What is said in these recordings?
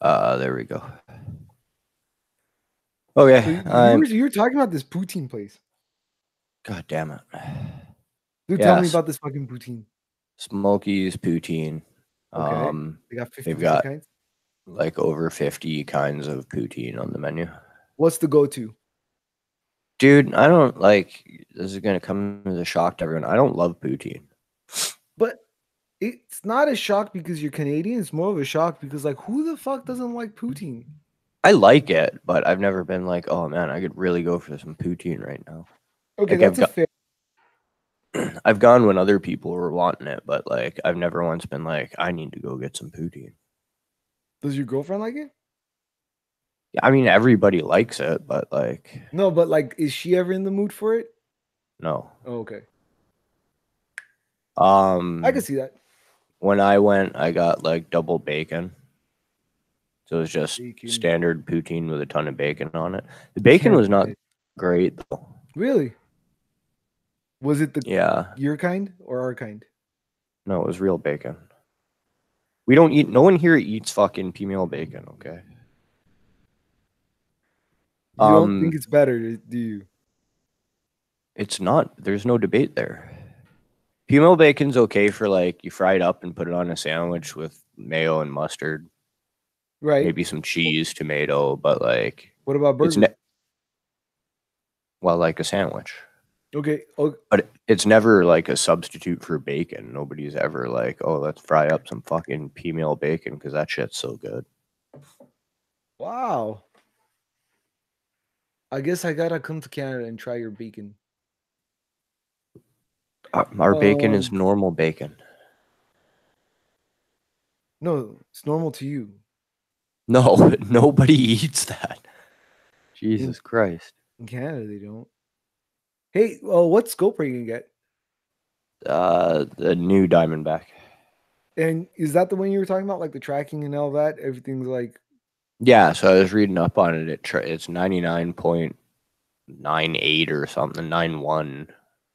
There we go. Okay. So you were talking about this poutine place. God damn it. Dude, tell me Yes. about this fucking poutine. Smokies, poutine. Okay. They got 50 They've different got kinds. like over 50 kinds of poutine on the menu. What's the go-to? Dude, I don't like this is gonna come as a shock to everyone. I don't love poutine. But it's not a shock because you're Canadian. It's more of a shock because, like, who the fuck doesn't like poutine? I like it, but I've never been like, oh man, I could really go for some poutine right now. Okay, Like that's a fair. I've gone when other people were wanting it, but like I've never once been like, I need to go get some poutine. Does your girlfriend like it? I mean, everybody likes it, but like, No, but like, is she ever in the mood for it? no. Oh, okay, I can Um, see that. when I went, I got like double bacon. So it was just Bacon standard poutine with a ton of bacon on it. The bacon was not Canada. great though. Really? Was it the Yeah, your kind or our kind? no, it was real bacon. We don't eat. No one here eats fucking female bacon. Okay. You don't think Um, it's better, do you? it's not. There's no debate there. Female bacon's okay for like you fry it up and put it on a sandwich with mayo and mustard, Right. maybe some cheese, tomato, but like What about it's burgers? well like a sandwich. Okay. Oh, But it's never like a substitute for bacon. Nobody's ever like, oh, let's fry up some fucking female bacon because that shit's so good. wow. I guess I gotta come to Canada and try your bacon. Our bacon is Um, normal bacon. no, it's normal to you. No, nobody eats that. In, Jesus Christ. in Canada, they don't. Hey, well, what scope are you gonna get? The new Diamondback. And is that the one you were talking about, like the tracking and all that? Everything's like, Yeah, so I was reading up on it. It's 99.98 or something, 91%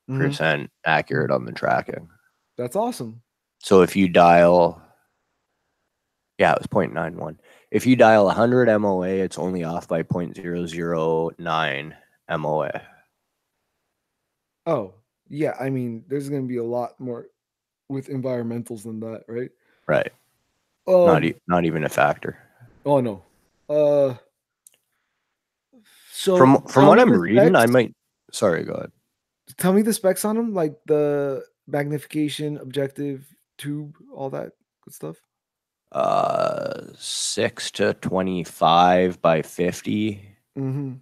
mhm, accurate on the tracking. that's awesome. So if you dial, yeah, it was 0.91. If you dial 100 MOA, it's only off by 0.009 MOA. Oh, yeah. I mean, there's gonna be a lot more with environmentals than that, right? Right. Um. Not even a factor. Oh no. Uh. So From tell what me I'm the reading, specs. I might. Sorry, go ahead. Tell me the specs on them, like the magnification, objective, tube, all that good stuff. 6 to 25 by 50, Mm-hmm.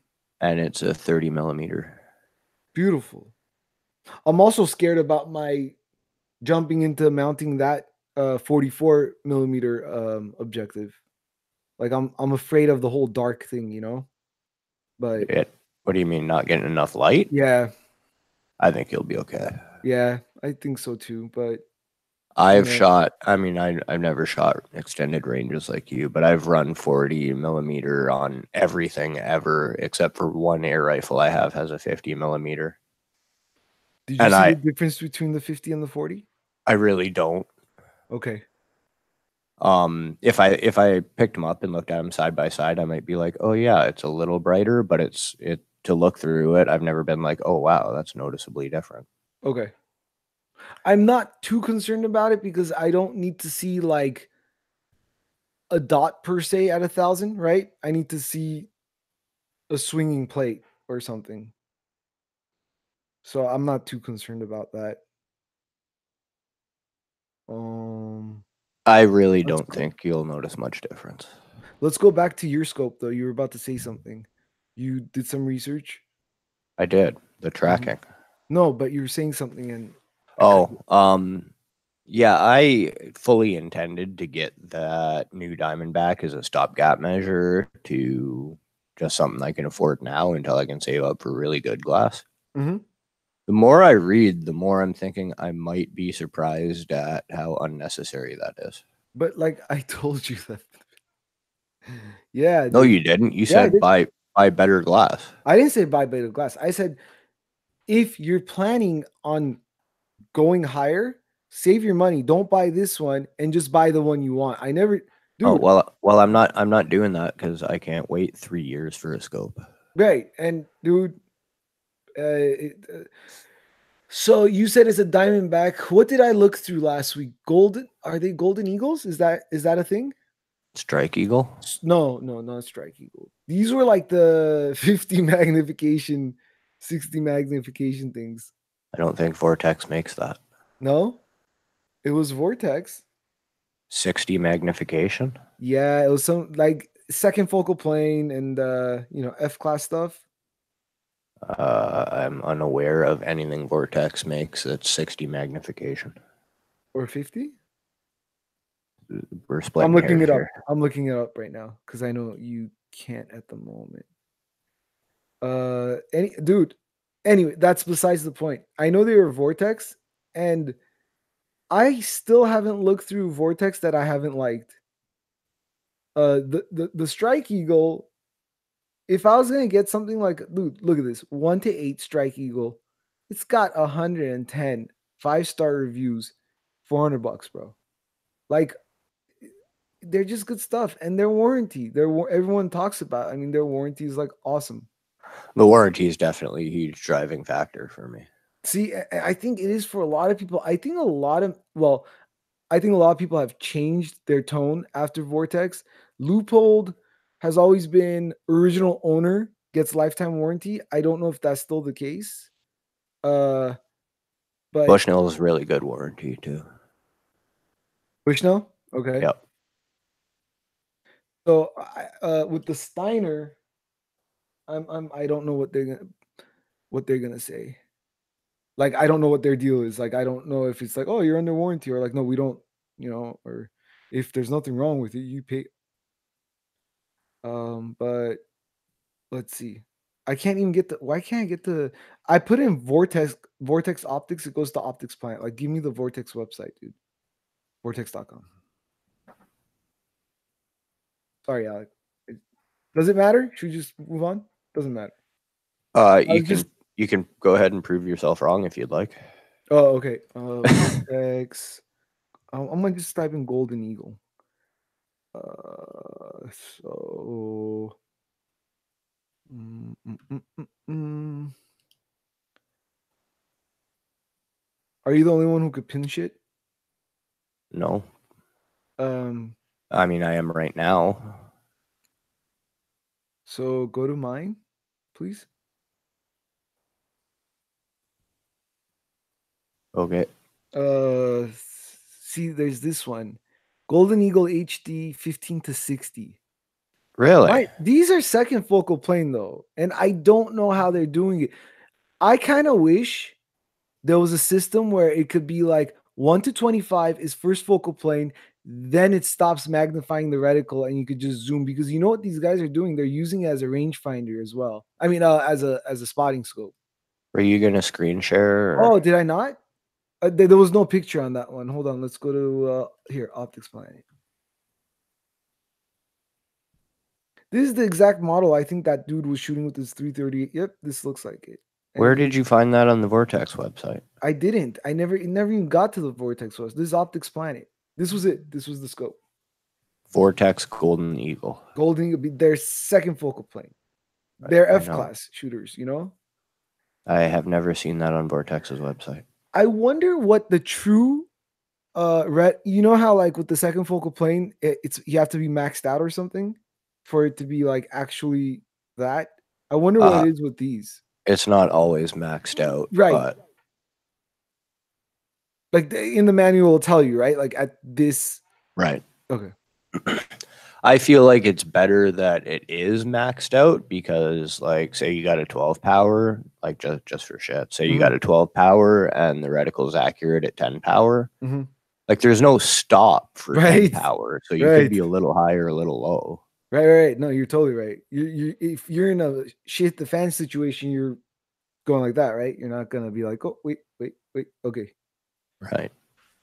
and it's a 30 millimeter. Beautiful. I'm also scared about my jumping into mounting that 44 millimeter objective. Like I'm afraid of the whole dark thing, you know. But It. What do you mean not getting enough light? yeah, I think you'll be okay. yeah, I think so too. But you I've know, shot. I mean, I've never shot extended ranges like you, but I've run 40 millimeter on everything ever except for one air rifle I have has a 50 millimeter, did you and see the difference between the 50 and the 40? I really don't. Okay. If I picked them up and looked at them side by side, I might be like, oh yeah, it's a little brighter, but it to look through it. I've never been like, oh wow, that's noticeably different. Okay. I'm not too concerned about it because I don't need to see like a dot per se at 1,000, right? I need to see a swinging plate or something. So I'm not too concerned about that. Um, I really let's don't go. think you'll notice much difference. Let's go back to your scope though. You were about to say something. You did some research. I did the Mhm. tracking. No, but you were saying something and I cut Oh, you. yeah, I fully intended to get that new Diamondback as a stopgap measure to just something I can afford now until I can save up for really good glass. Mhm. The more I read, the more I'm thinking I might be surprised at how unnecessary that is. But like I told you that. Yeah, No, dude. you didn't. You Yeah, I said did. buy better glass. I didn't say buy beta glass. I said if you're planning on going higher, save your money. Don't buy this one and just buy the one you want. I never. Oh dude. well, I'm not doing that because I can't wait 3 years for a scope. Right, and dude, so you said it's a Diamondback. What did I look through last week? Golden? Are they Golden Eagles? Is that a thing? Strike Eagle. No, no, not Strike Eagle. These were like the 50 magnification, 60 magnification things. I don't think Vortex makes that. No, it was Vortex. 60 magnification. Yeah, it was some like second focal plane and F class stuff I'm unaware of anything Vortex makes that's 60 magnification. or 50. We're I'm splitting looking hairs it up. here. I'm looking it up right now because I know you can't at the moment. Any dude. Anyway, that's besides the point. I know they were Vortex, and I still haven't looked through Vortex that I haven't liked. The Strike Eagle. If I was gonna get something like, dude, look at this 1 to 8 Strike Eagle. It's got 110 5-star reviews, $400, bro. Like they're just good stuff, and their warranty. Everyone talks about. I mean, their warranty is like awesome. The warranty is definitely a huge driving factor for me. See, I think it is for a lot of people. I think a lot of people have changed their tone after Vortex. Loophole has always been original owner gets lifetime warranty. I don't know if that's still the case. Uh, but Bushnell is really good warranty too. Bushnell, okay. Yep. So with the Steiner, I don't know what they're gonna say. Like I don't know what their deal is. Like I don't know if it's like, oh, you're under warranty, or like, no, we don't, or if there's nothing wrong with it, you pay. But let's see. I can't even get the. Why can't I get the? I put in Vortex Optics. It goes to Optics Planet. Like, give me the Vortex website, dude. Vortex.com. Sorry, Alec. Does it matter? Should we just move on? Doesn't matter. I You was just. can go ahead and prove yourself wrong if you'd like. Oh, okay. Vortex. I'm gonna just type in Golden Eagle. So. Mm, mm, mm, mm, mm. Are you the only one who could pin shit? No, Um. I mean I am right now. So go to mine, please. Okay. See, there's this one, Golden Eagle HD 15 to 60. Really? Right, these are second focal plane though, and I don't know how they're doing it. I kind of wish there was a system where it could be like 1 to 25 is first focal plane, then it stops magnifying the reticle, and you could just zoom because you know what these guys are doing? They're using it as a rangefinder as well. I mean, as a spotting scope. Were you gonna screen share or? Oh, did I not? There was no picture on that one. Hold on, let's go to here, Optics Planet. This is the exact model I think that dude was shooting with his 338. Yep, this looks like it. Where did you find that on the Vortex website? I didn't. It never even got to the Vortex source. This is Optics Planet. This was it. This was the scope. Vortex Golden Eagle. Golden Eagle, their second focal plane. They're I F know. class shooters, you know? I have never seen that on Vortex's website. I wonder what the true you know how like with the second focal plane, it's you have to be maxed out or something for it to be like actually that. I wonder what it is with these. It's not always maxed out, Right. but Like in the manual will tell you, right? Like at this. right. Okay. I feel like it's better that it is maxed out because, like, say you got a 12 power, like just for shit. Say you got a 12 power and the reticle is accurate at 10 power. Mm-hmm. Like, there's no stop for 10 Right. power, so you could be a little high or a little low. Right. No, you're totally right. You if you're in a shit the fan situation, you're going like that, right? You're not gonna be like, oh wait, okay. Right.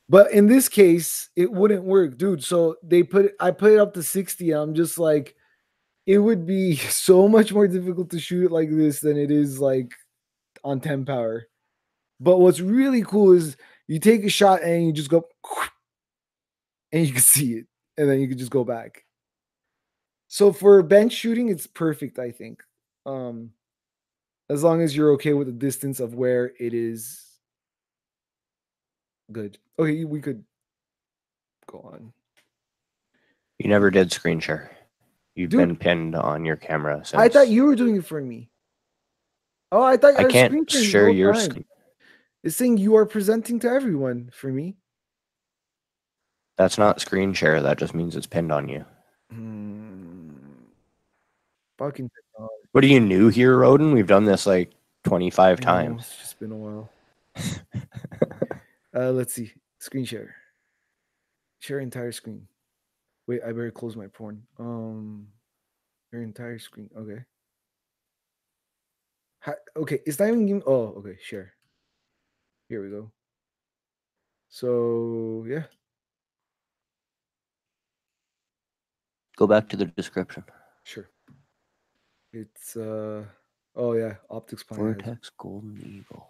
But in this case, it wouldn't work, dude. So I put it up to 60. I'm just like, it would be so much more difficult to shoot it like this than it is like on 10 power. But what's really cool is you take a shot and you just go and you can see it. and then you could just go back. So for bench shooting, it's perfect, I think. Um, as long as you're okay with the distance of where it is good. Okay, we could go on. You never did screen share. You've Dude, been pinned on your camera I thought since. you were doing it for me. Oh, I thought I I was can't screen sharing the share whole your time. screen. It's saying you are presenting to everyone for me. That's not screen share. That just means it's pinned on you. Fucking technology. What are you new here, Roden? We've done this like 25 I know, times. it's just been a while. Let's see. Screen share. Share entire screen. Wait, I better close my porn. Your entire screen. Okay. Okay, it's not even giving. Oh, okay. Share. Here we go. So yeah, Go back to the description. sure. It's oh yeah, Optics Planet has Vortex Golden Eagle.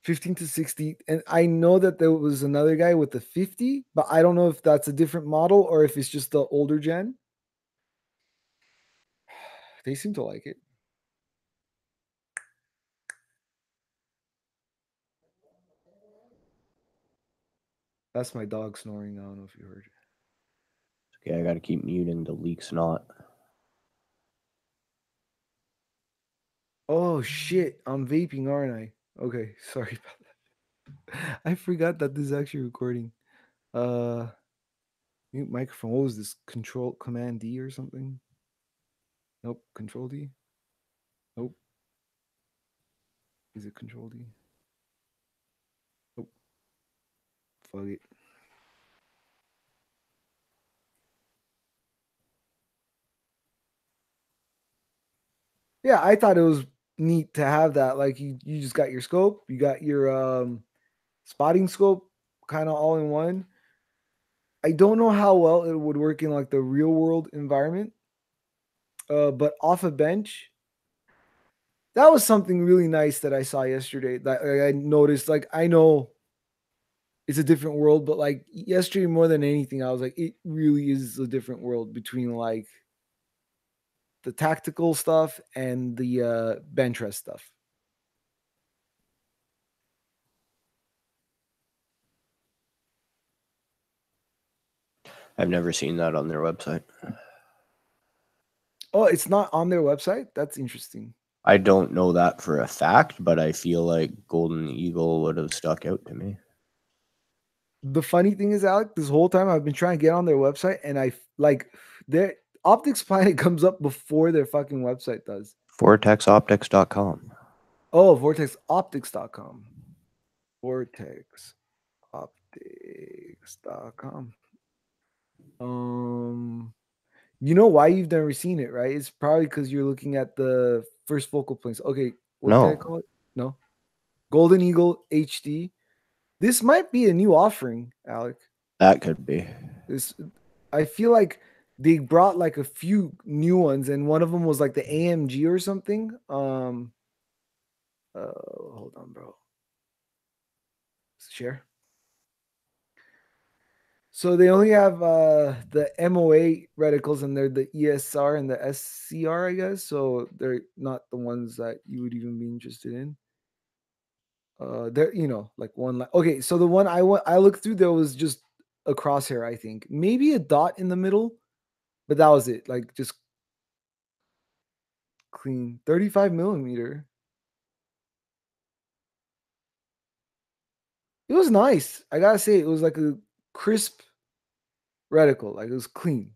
15 to 60, and I know that there was another guy with the 50, but I don't know if that's a different model or if it's just the older gen. They seem to like it. That's my dog snoring. I don't know if you heard it. Okay, I got to keep muting the leaks not. Oh shit, I'm vaping, aren't I? Okay, sorry about that. I forgot that this is actually recording. Uh Mute microphone. What was this? Control Command D or something? Nope. Control D? Nope. Is it Control D? Nope. Fuck it. Yeah, I thought it was neat to have that. Like you just got your scope, you got your spotting scope kind of all in one. I don't know how well it would work in like the real world environment. But off a bench, that was something really nice that I saw yesterday that I noticed. Like I know it's a different world, but like yesterday more than anything, I was like, it really is a different world between like the tactical stuff and the bench rest stuff. I've never seen that on their website. Oh, it's not on their website? That's interesting. I don't know that for a fact, but I feel like Golden Eagle would have stuck out to me. The funny thing is, Alec, this whole time I've been trying to get on their website and I like their Optics Planet comes up before their fucking website does. VortexOptics.com. Oh, vortexoptics.com. Vortexoptics.com. You know why you've never seen it, right? It's probably because you're looking at the first focal points. Okay, what did I call No, it? No. Golden Eagle HD. This might be a new offering, Alec. that could be. This I feel like they brought like a few new ones, and one of them was like the AMG or something. Hold on, bro. Share. So they only have the MOA reticles, and they're the ESR and the SCR, I guess. So they're not the ones that you would even be interested in. There, like one. Okay, so the one I looked through, there was just a crosshair, I think, maybe a dot in the middle, but that was it. Like just clean 35 millimeter. It was nice. I gotta say, it was like a crisp reticle. Like it was clean.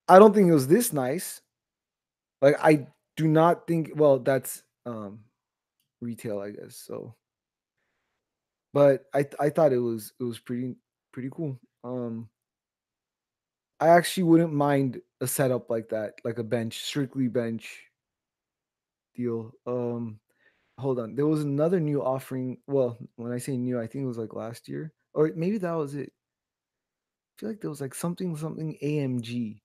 I don't think it was this nice. Like I do not think. Well, that's retail, I guess. So, but I thought it was pretty cool. I actually wouldn't mind a setup like that, like a bench, strictly bench deal. Hold on. There was another new offering. Well, when I say new, I think it was like last year. Or maybe that was it. I feel like there was like something AMG.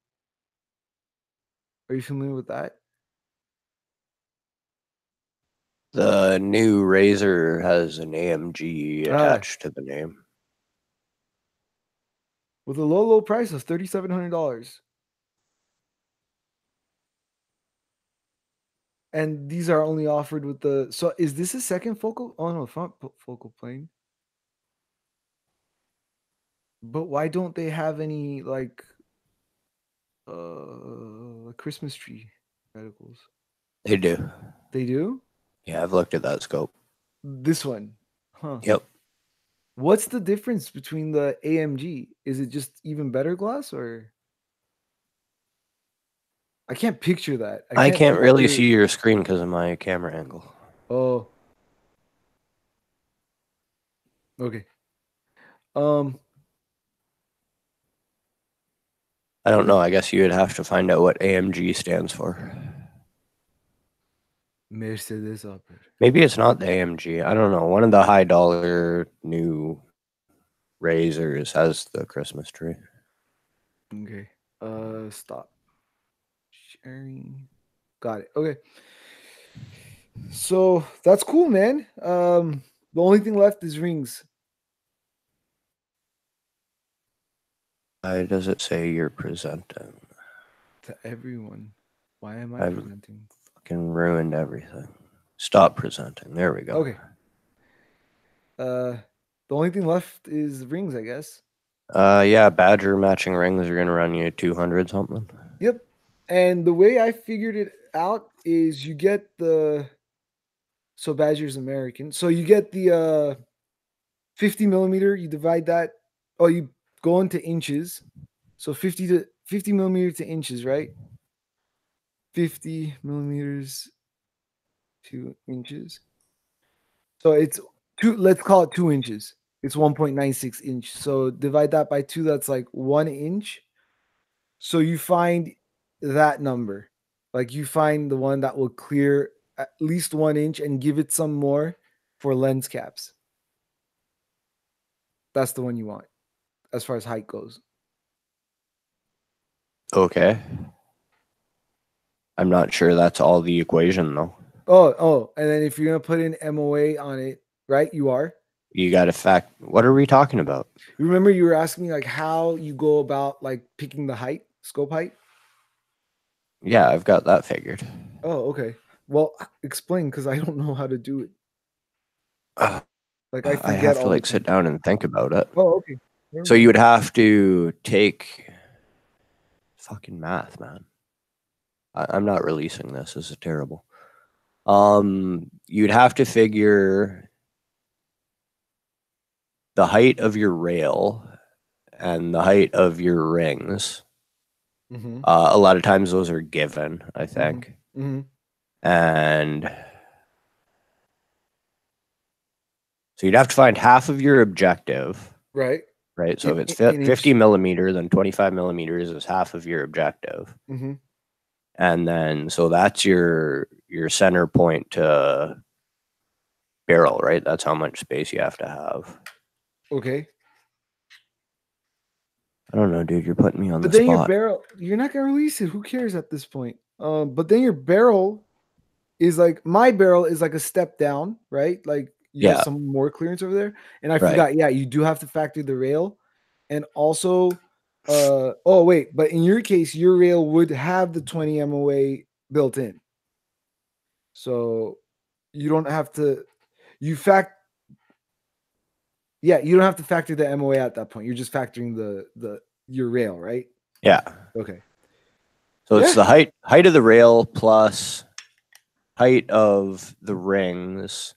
Are you familiar with that? The new Razor has an AMG Ah, attached to the name. with a low price of $3,700. And these are only offered with the. So is this a second focal? Oh no, front focal plane. But why don't they have any like Christmas tree reticles? They do. They do? Yeah, I've looked at that scope. This one. Huh. Yep. What's the difference between the AMG? Is it just even better glass or I can't picture that. I I can't can't really picture. see your screen because of my camera angle. Oh, okay. Um I don't know. I guess you would have to find out what AMG stands for. Mercedes Upper. Maybe it's not the AMG. I don't know. One of the high dollar new razors has the Christmas tree. Okay. Stop sharing. Got it. Okay. So that's cool, man. The only thing left is rings. Why does it say you're presenting? To everyone. Why am I I've presenting? fucking ruined everything. Stop presenting. There we go. Okay. The only thing left is rings, I guess. Yeah, Badger matching rings are gonna run you 200 something. Yep. And the way I figured it out is you get the so Badger's American. So you get the 50 millimeter, you divide that, oh, you go into inches. So 50 millimeter to inches, right? 50 millimeters to inches. So it's two, let's call it 2 inches. It's 1.96 inch. So divide that by two, that's like 1 inch. So you find that number. Like you find the one that will clear at least 1 inch and give it some more for lens caps. That's the one you want as far as height goes. Okay. I'm not sure that's all the equation though. Oh, and then if you're gonna put in MOA on it, right? You are. You got to fact. What are we talking about? Remember, you were asking me like how you go about like picking the height, scope height. Yeah, I've got that figured. Oh, okay. Well, explain because I don't know how to do it. Like I I forget have to all the like sit time. down and think about it. Oh, okay. So you would have to take fucking math, man. I'm not releasing this. This is terrible. You'd have to figure the height of your rail and the height of your rings. Mm-hmm. A lot of times those are given, I think. Mm-hmm. And so you'd have to find half of your objective. Right. Right. So if it's In 50 inch. millimeter, then 25 millimeters is half of your objective. Mm-hmm. And then so that's your center point to barrel, right? That's how much space you have to have. Okay. I don't know, dude. You're putting me on But the then your spot. barrel, you're not gonna release it. Who cares at this point? But then your barrel is like my barrel is like a step down, right? Like you have Yeah. some more clearance over there. And I Right. forgot, yeah, you do have to factor the rail. And also, oh wait, but in your case, your rail would have the 20 MOA built in. So you don't have to you fact yeah, you don't have to factor the MOA at that point. You're just factoring the your rail, right? Yeah. Okay. So it's Yeah. the height of the rail plus height of the rings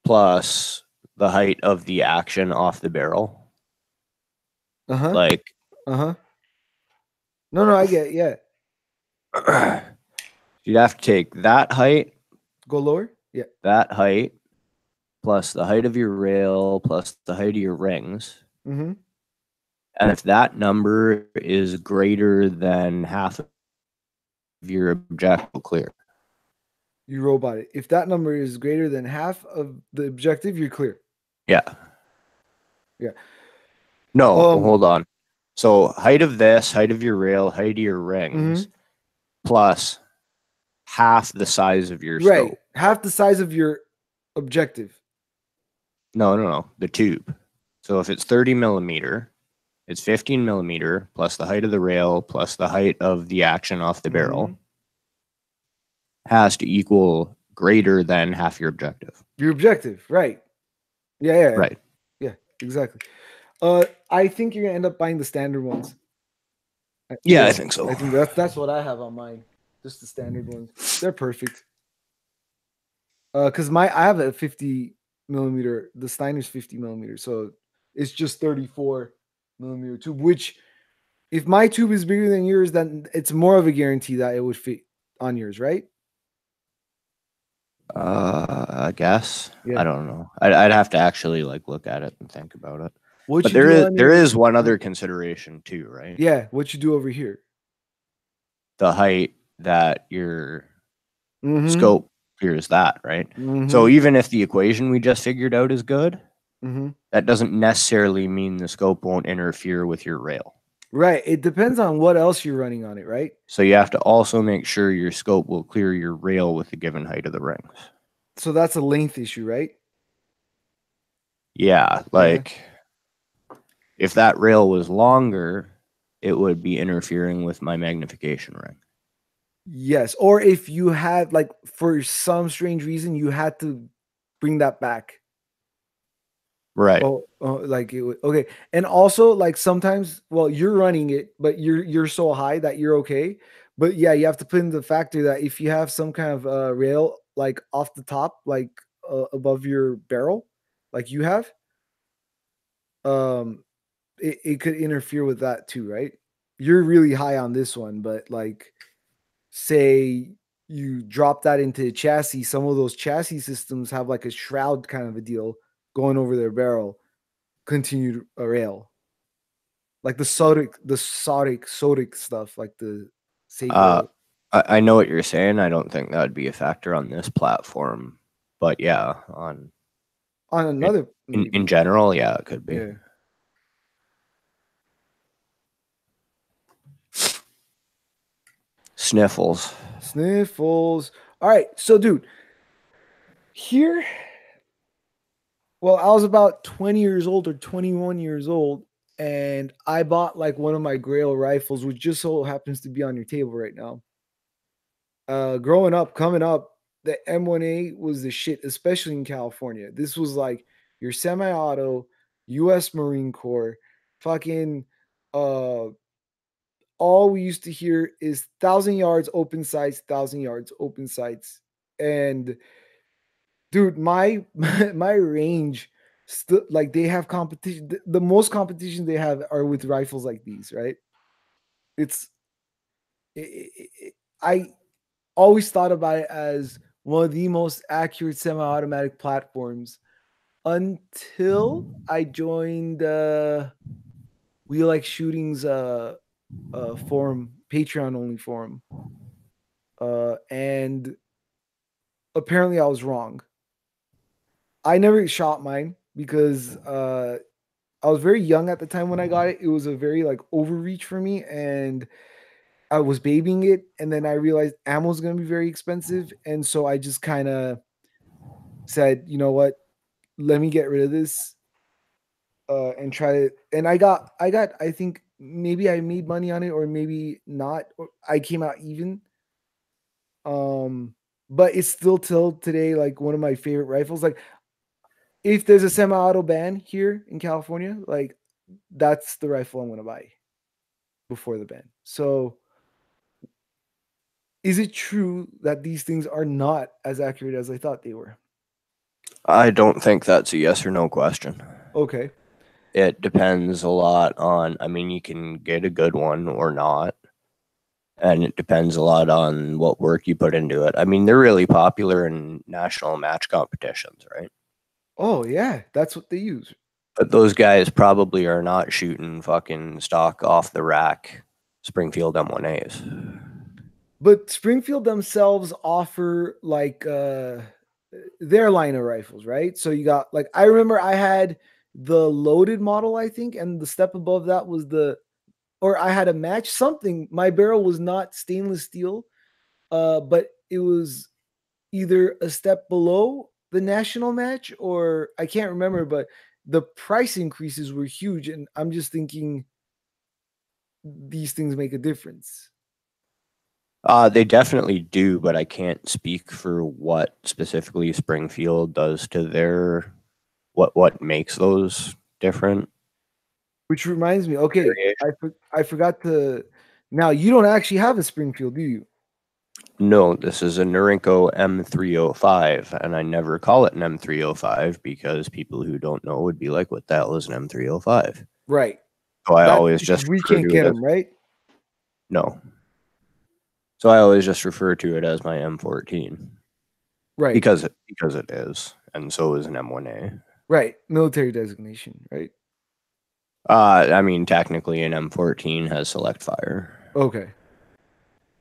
plus the height of the action off the barrel. Uh-huh. Like Uh-huh. No, I get it. Yeah. you'd have to take that height, Go lower? Yeah. that height, plus the height of your rail, plus the height of your rings. Mm-hmm. And if that number is greater than half of your objective, clear. You robot it. If that number is greater than half of the objective, you're clear. Yeah. Yeah. No, hold on. So height of this, height of your rail, height of your rings, plus half the size of your right. scope. Half the size of your objective. No, the tube. So if it's 30 millimeter, It's 15 millimeter plus the height of the rail plus the height of the action off the barrel has to equal greater than half your objective. Your objective, right? Yeah. Right. Yeah, exactly. I think you're gonna end up buying the standard ones. Yeah, I think so. I think that's what I have on mine. Just the standard ones. They're perfect. Because I have a 50 millimeter. The Steiner's 50 millimeter, so it's just 34 millimeter tube. Which, if my tube is bigger than yours, then it's more of a guarantee that it would fit on yours, right? I guess. Yeah. I don't know. I'd have to actually like look at it and think about it. What But you do on there your is one other consideration too, right? yeah? What you do over here? The height that your Mm-hmm. scope here's that, right? Mm-hmm. So even if the equation we just figured out is good, Mm-hmm. that doesn't necessarily mean the scope won't interfere with your rail. Right. It depends on what else you're running on it, right? So you have to also make sure your scope will clear your rail with the given height of the rings. So that's a length issue, right? Yeah, like if that rail was longer, it would be interfering with my magnification ring. Yes. Or if you had, like, for some strange reason, you had to bring that back. Right. Like it would, okay. And also, like, sometimes, well, you're running it, but you're so high that you're okay. But yeah, you have to put in the factor that if you have some kind of rail like off the top, like above your barrel, like you have, um, it could interfere with that too, right? You're really high on this one, but like, say you drop that into a chassis, some of those chassis systems have like a shroud kind of a deal going over their barrel, continued rail, like the sodic stuff, like the I know what you're saying. I don't think that would be a factor on this platform, but yeah, on another maybe. in general, yeah, it could be. Yeah. Sniffles. All right, so dude, here, well, I was about 20 years old or 21 years old, and I bought like one of my Grail rifles, which just so happens to be on your table right now. Coming up, the M1A was the shit, especially in California. This was like your semi-auto, U.S. Marine Corps, fucking. All we used to hear is 1,000 yards open sights, 1,000 yards open sights, and dude, my range. Still, like, they have competition. The most competition they have are with rifles like these, right? It's I always thought about it as one of the most accurate semi-automatic platforms until I joined We Like Shootings forum, Patreon only forum. And apparently I was wrong. I never shot mine because I was very young at the time when I got it. It was a very like overreach for me, and I was babying it, and then I realized ammo is going to be very expensive, and so I just kind of said, you know what, let me get rid of this and try it. And I think maybe I made money on it, or maybe not. Or I came out even. But it's still till today like one of my favorite rifles. Like, if there's a semi-auto ban here in California, like, that's the rifle I'm going to buy before the ban. So, is it true that these things are not as accurate as I thought they were? I don't think that's a yes or no question. Okay. It depends a lot on, I mean, you can get a good one or not. And it depends a lot on what work you put into it. I mean, they're really popular in national match competitions, right? Oh, yeah. That's what they use. But those guys probably are not shooting fucking stock off the rack Springfield M1As. But Springfield themselves offer like their line of rifles, right? So you got, like, I remember I had the loaded model, I think, and the step above that was or I had a match something. My barrel was not stainless steel, but it was either a step below the national match, or I can't remember, but the price increases were huge. And I'm just thinking, these things make a difference. They definitely do, but I can't speak for what specifically Springfield does to their what makes those different Which reminds me, okay, variations. I forgot to. Now you don't actually have a Springfield, do you? No, this is a Norinco M305, and I never call it an M305 because people who don't know would be like, "What the hell is an M305?" Right. So I That's always because just we refer can't to it get as them, right? no. So I always just refer to it as my M14 Right. because it is, and so is an M1A. Right. Military designation, right? I mean, technically, an M14 has select fire, Okay.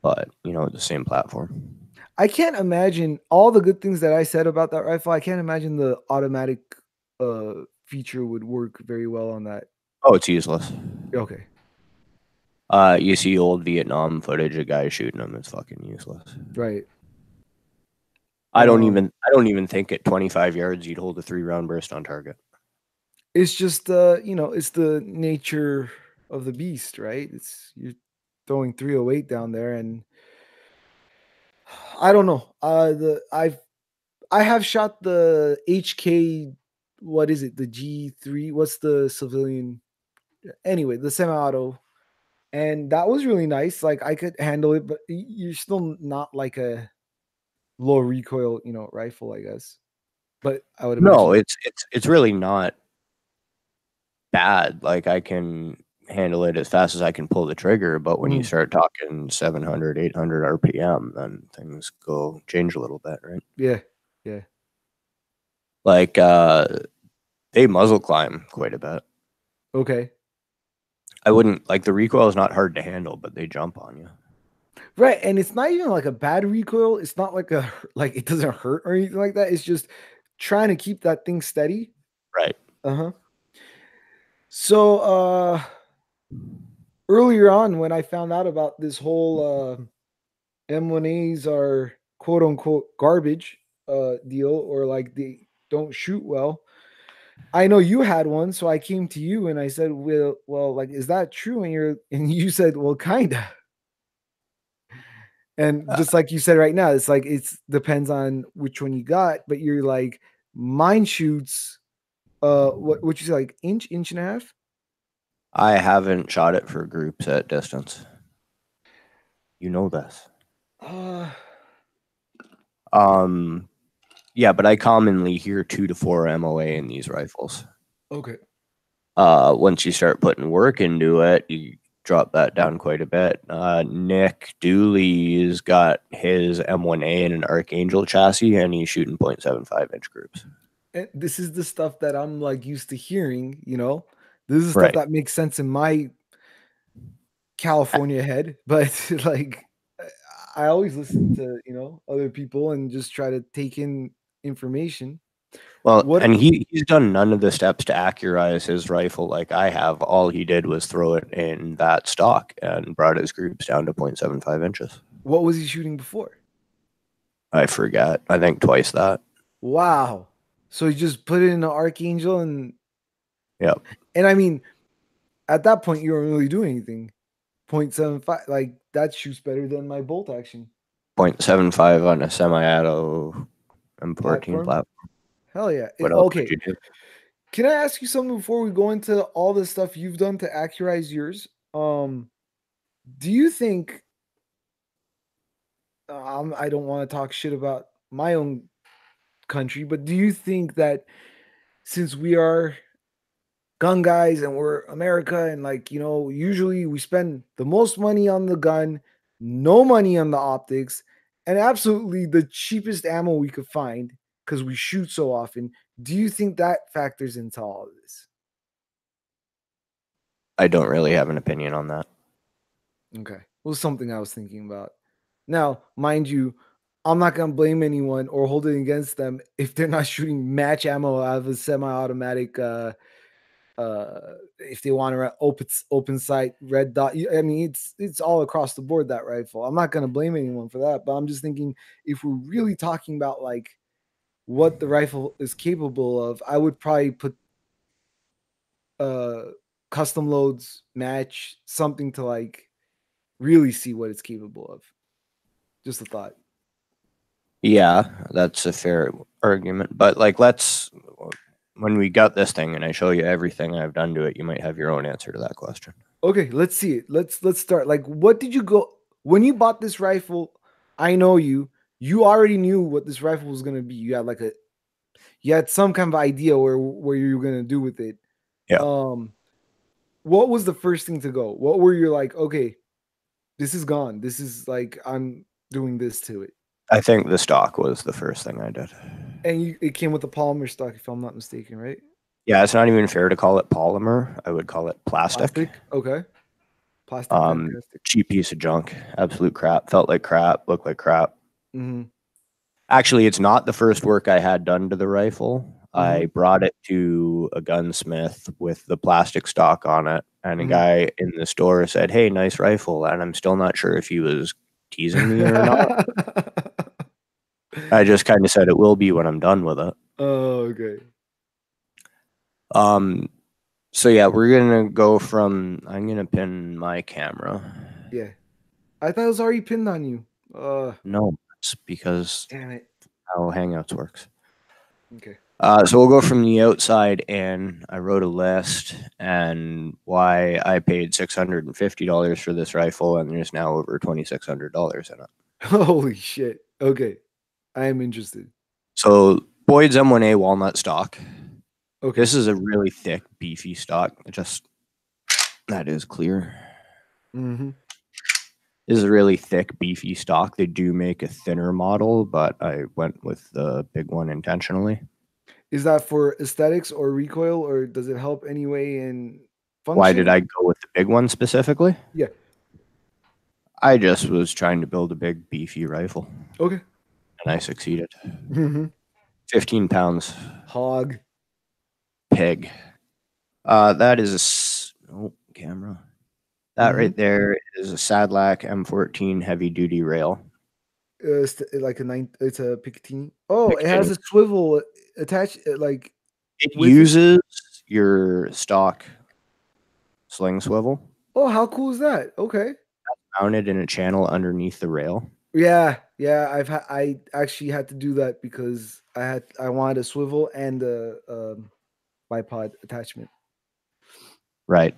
but the same platform. I can't imagine all the good things that I said about that rifle. I can't imagine the automatic feature would work very well on that. Oh, it's useless. Okay. You see old Vietnam footage of guys shooting them. It's fucking useless. Right. I don't even think at 25 yards you'd hold a 3-round burst on target. It's just it's the nature of the beast, right? It's you're throwing 308 down there, and I don't know. I have shot the HK. What is it? The G3. What's the civilian? Anyway, the semi-auto, and that was really nice. Like I could handle it, but you're still not like a low recoil, rifle, I guess. But I would No, imagine. it's really not bad. Like I can handle it as fast as I can pull the trigger, but when you Mhm. start talking 700, 800 RPM, then things go change a little bit, right? Yeah, yeah. Like they muzzle climb quite a bit. Okay. I wouldn't like the recoil is not hard to handle, but they jump on you. Right, and it's not even like a bad recoil. It's not like a like it doesn't hurt or anything like that. It's just trying to keep that thing steady. Right. Uh-huh. So earlier on when I found out about this whole M1As are quote unquote garbage deal, or like they don't shoot well. I know you had one, so I came to you and I said, well, like, is that true? And you said, well, kinda. And Uh, just like you said right now, it's like it's depends on which one you got, but you're like mine shoots what you say, like inch and a half? I haven't shot it for groups at distance. You know this. Uh Um, yeah, but I commonly hear 2 to 4 MOA in these rifles. okay. Once you start putting work into it, you drop that down quite a bit. Nick Dooley's got his M1A in an Archangel chassis, and he's shooting 0.75 inch groups. And this is the stuff that I'm like used to hearing, This is the stuff Right. that makes sense in my California head, but like I always listen to, other people and just try to take in information. Well, What and he's done none of the steps to accurize his rifle like I have. All he did was throw it in that stock and brought his groups down to 0.75 inches. what was he shooting before? I forget. I think twice that. Wow. So he just put it in the Archangel Yep. and I mean, at that point you weren't really doing anything. 0.75, like that shoots better than my bolt action 0.75 on a semi-auto M14 platform. platform. Hell yeah. What else would Okay. you do? Can I ask you something before we go into all the stuff you've done to accurize yours? Do you think I don't want to talk shit about my own country, but do you think that since we are gun guys and we're America and like, usually we spend the most money on the gun, no money on the optics, and absolutely the cheapest ammo we could find because we shoot so often. Do you think that factors into all of this? I don't really have an opinion on that. Okay. Well, something I was thinking about. Now, mind you, I'm not gonna blame anyone or hold it against them if they're not shooting match ammo out of a semi-automatic if they want to run open sight red dot. I mean, it's all across the board that rifle. I'm not gonna blame anyone for that, but I'm just thinking if we're really talking about like what the rifle is capable of, I would probably put uh custom loads, match, something to like really see what it's capable of. Just a thought. Yeah, that's a fair argument. But like, when we got this thing and I show you everything I've done to it, you might have your own answer to that question. Okay, let's see it. Let's start. Like, what did you go when you bought this rifle? I know you. You already knew what this rifle was gonna be. You had some kind of idea where you were gonna do with it. Yeah. Um, what was the first thing to go? What were you like? Okay, this is gone. This is like I'm doing this to it. I think the stock was the first thing I did. And it came with a polymer stock, if I'm not mistaken, right? Yeah, it's not even fair to call it polymer. I would call it plastic. Plastic. Okay. Plastic. Fantastic. Cheap piece of junk. Absolute crap. Felt like crap. Looked like crap. Mm-hmm. Actually, it's not the first work I had done to the rifle. I brought it to a gunsmith with the plastic stock on it, and a guy in the store said, "Hey, nice rifle." And I'm still not sure if he was teasing me or not. I just kind of said it will be when I'm done with it. Oh, okay. So yeah, we're gonna go from. I'm gonna pin my camera. Yeah. I thought it was already pinned on you. No, it's because Damn it. how Hangouts works. Okay. So we'll go from the outside, and I wrote a list and why I paid $650 for this rifle, and there's now over $2,600 in it. Holy shit. Okay. I am interested. So Boyd's M1A walnut stock. Okay. This is a really thick, beefy stock. That is clear. Mm-hmm. This is a really thick, beefy stock. They do make a thinner model, but I went with the big one intentionally. Is that for aesthetics or recoil, or does it help anyway in function? Why did I go with the big one specifically? Yeah. I just was trying to build a big, beefy rifle. Okay. And I succeeded. Mm-hmm. 15 pounds. Hog. Pig. That is camera. That right there is a Sadlac M14 heavy duty rail. Like it's a Picatinny. Oh, Picatinny. It has a swivel attached. Like it uses your stock sling swivel. Oh, how cool is that? Okay. Mounted in a channel underneath the rail. Yeah. I actually had to do that because I wanted a swivel and a bipod attachment. Right.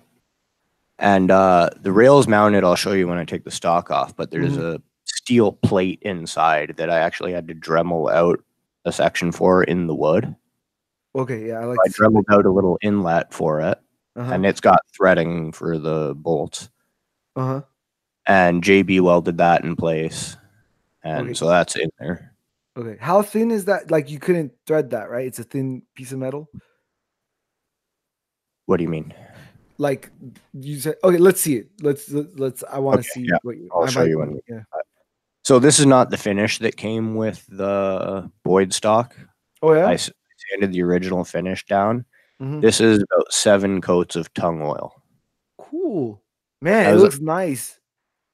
And the rail is mounted. I'll show you when I take the stock off, but there's a steel plate inside that I actually had to Dremel out a section for in the wood. Okay, yeah, I Dremeled out a little inlet for it, and it's got threading for the bolts. And JB welded that in place, and so that's in there. Okay, how thin is that? Like you couldn't thread that, right? It's a thin piece of metal. What do you mean? Like you said, okay, let's see it. Let's. I want to see what I'll show you when. Yeah. So this is not the finish that came with the Boyd stock. Oh yeah. I sanded the original finish down. This is about 7 coats of tung oil. Cool, man. It looks nice.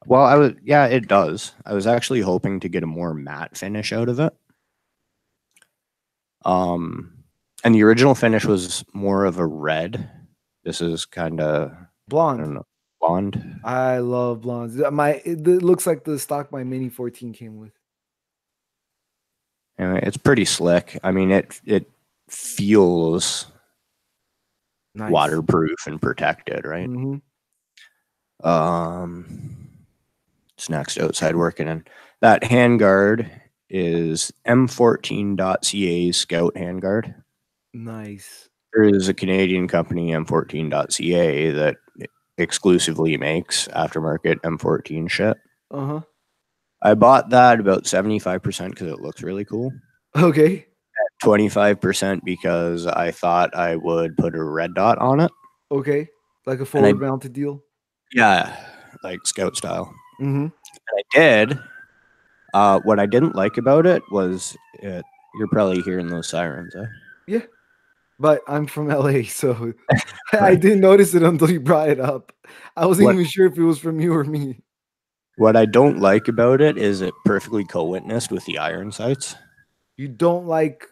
Well, it does. I was actually hoping to get a more matte finish out of it. And the original finish was more of a red. This is kind of blonde. I don't know, blonde. I love blondes. It looks like the stock my Mini 14 came with. Anyway, it's pretty slick. I mean, it feels waterproof and protected, right? It's next outside working in. That handguard is M14.ca's Scout handguard. Nice. There is a Canadian company, M14.ca, that exclusively makes aftermarket M14 shit. I bought that about 75% because it looks really cool. Okay. 25% because I thought I would put a red dot on it. Okay. Like a forward mounted deal? Yeah, like Scout style. And I did. What I didn't like about it was you're probably hearing those sirens, eh? Yeah. But I'm from LA, so I didn't notice it until you brought it up. I wasn't even sure if it was from you or me. What I don't like about it is it perfectly co-witnessed with the iron sights. You don't like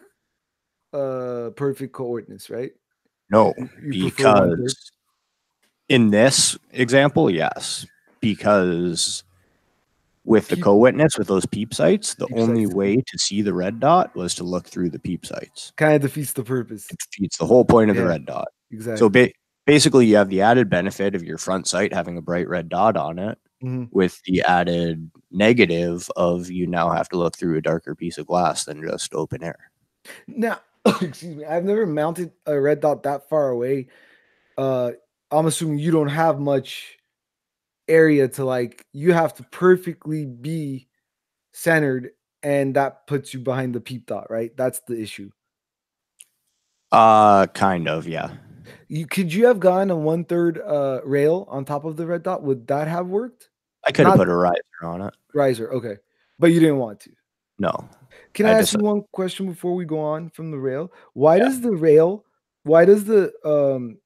perfect coordinates, right? No, because In this example, yes, because with the Peep co-witness with those peep sights, the peep only sights way to see the red dot was to look through the peep sights. kind of defeats the purpose. It defeats the whole point of the Yeah, red dot. So exactly. basically, you have the added benefit of your front sight having a bright red dot on it, Hmm. with the added negative of you now have to look through a darker piece of glass than just open air. Now, excuse me, I've never mounted a red dot that far away. Uh, I'm assuming you don't have much area to like. You have to perfectly be centered, and that puts you behind the peep dot, right? That's the issue. Kind of, yeah. Could you have gone a 1/3 rail on top of the red dot? Would that have worked? I could have Not put a riser on it. riser, okay, but you didn't want to. No, Can I I ask just you one question before we go on from the rail? Why yeah, does the rail? Why does the